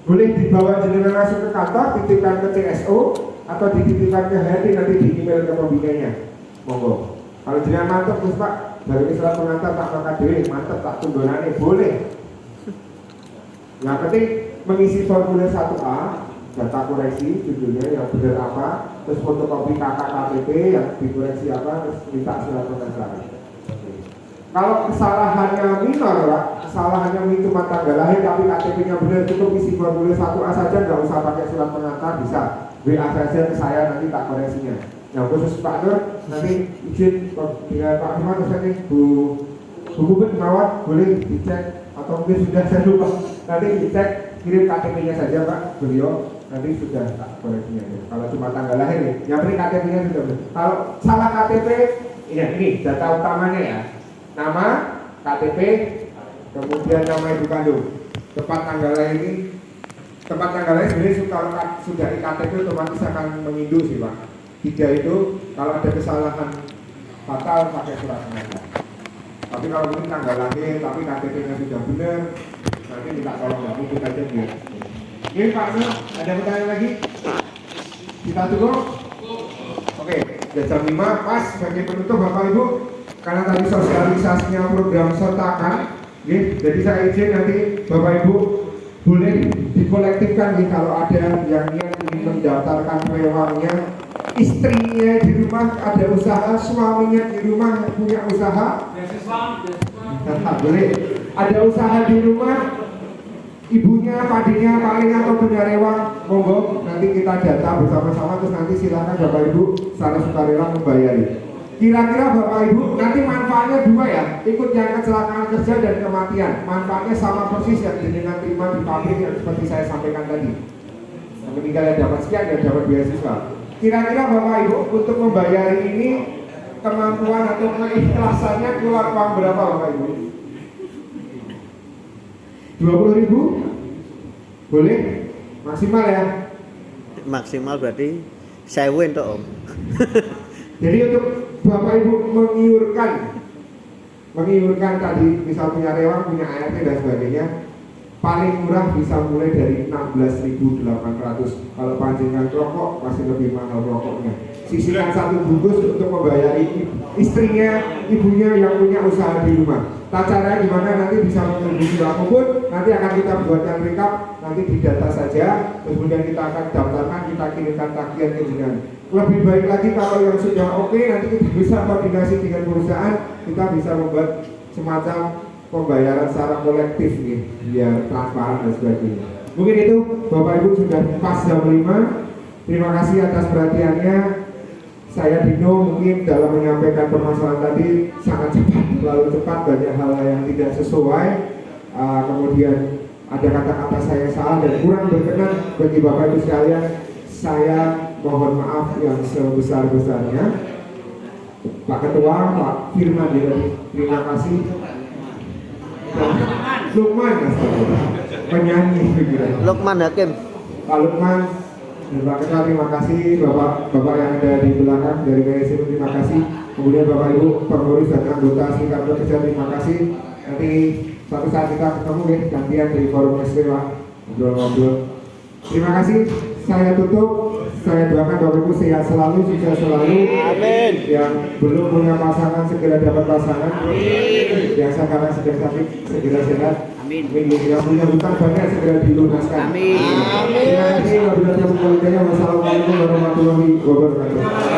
Boleh dibawa jenengan langsung ke kantor, titipkan ke CSO, atau dititipkan ke HRD, nanti di email ke pembinanya. Monggo. Kalau jenengan mantap terus Pak, dari surat pengantar tak maka diri, mantap tak tundonane, boleh. Yang penting mengisi formulir 1A, data koreksi judulnya yang benar apa, terus fotokopi KTP yang dikoreksi apa, terus minta surat pengantar. Kalau kesalahannya minor Pak, kesalahannya cuma tanggal lahir tapi KTP-nya benar, cukup isi formulir 1A saja, nggak usah pakai surat pengantar, bisa WA saja ke saya, nanti tak koreksinya. Yang khusus Pak Nur, nanti izin dengan Pak Firman, terus nanti Bu Bubut Mawar boleh dicek, atau mungkin sudah saya lupa, nanti dicek, kirim KTP-nya saja Pak, beliau nanti sudah tak koreksinya. Kalau cuma tanggal lahir ya, yang penting KTP-nya sudah benar. Kalau salah KTP, ya ini data utamanya ya, nama, KTP, kemudian nama ibu kandung, tempat tanggal lahir ini, tempat tanggal lahir sebenarnya kalau sudah di KTP otomatis akan mengindu sih Pak. 3 itu kalau ada kesalahan fatal pakai surat pengantar. Tapi kalau mungkin tanggal lahir, tapi KTP-nya sudah benar, nanti minta tolong nggak mungkin aja dia. Oke Pak Nur, ada pertanyaan lagi? Kita tunggu. Oke, jam 5 pas sebagai penutup Bapak Ibu, karena tadi sosialisasinya program sertakan, jadi saya izin nanti Bapak Ibu boleh dikolektifkan nih kalau ada yang ingin mendaftarkan rewangnya, istrinya di rumah ada usaha, suaminya di rumah punya usaha, boleh ada usaha di rumah, ibunya, padinya, paling atau punya rewang, monggo nanti kita data bersama-sama, terus nanti silakan Bapak Ibu secara sukarela membayari. Kira-kira Bapak Ibu nanti manfaatnya dua ya, ikut yang kecelakaan kerja dan kematian. Manfaatnya sama persis yang dengan terima di pabrik yang seperti saya sampaikan tadi. Yang meninggal yang dapat sekian dan dapat beasiswa. Kira-kira Bapak Ibu untuk membayar ini kemampuan atau keikhlasannya keluar uang berapa Bapak Ibu? 20.000? Boleh? Maksimal ya? Maksimal berarti 1.000 toh Om. Jadi untuk Bapak Ibu mengiurkan tadi, misal punya rewang, punya ART dan sebagainya, paling murah bisa mulai dari 16.800. Kalau pancingan rokok masih lebih mahal rokoknya. Sisihkan satu bungkus untuk membayari istrinya, ibunya yang punya usaha di rumah. Caranya gimana nanti bisa menghubungi apapun, nanti akan kita buatkan recap, nanti didata saja, kemudian kita akan daftarkan, kita kirimkan tagihan ke jenengan. Lebih baik lagi kalau yang sudah oke, nanti kita bisa koordinasi dengan perusahaan, kita bisa membuat semacam pembayaran secara kolektif nih, biar transparan dan sebagainya. Mungkin itu Bapak Ibu sudah pas jam 5. Terima kasih atas perhatiannya. Saya Dino mungkin dalam menyampaikan permasalahan tadi sangat cepat, terlalu cepat, banyak hal yang tidak sesuai. Kemudian ada kata-kata saya salah dan kurang berkenan bagi Bapak Ibu sekalian. Saya mohon maaf yang sebesar-besarnya. Pak Ketua, Pak Firman, terima kasih. Dan Lukman, penyanyi Lukman Hakim. Pak Lukman, Pak Ketua, terima kasih. Bapak yang ada di belakang dari manajemen, terima kasih. Kemudian Bapak Ibu pengurus dan anggota serikat pekerja, terima kasih. Nanti suatu saat kita ketemu ya, gantian di forum SPWA, ngobrol-ngobrol. Terima kasih. Saya tutup. Saya doakan Bapak Ibu sehat selalu, sukses selalu. Amin. Yang belum punya pasangan segera dapat pasangan. Amin. Yang sekarang sedang sakit segera sehat. Amin. Yang punya hutang banyak segera dilunaskan. Amin. Terima kasih. Wassalamualaikum warahmatullahi wabarakatuh.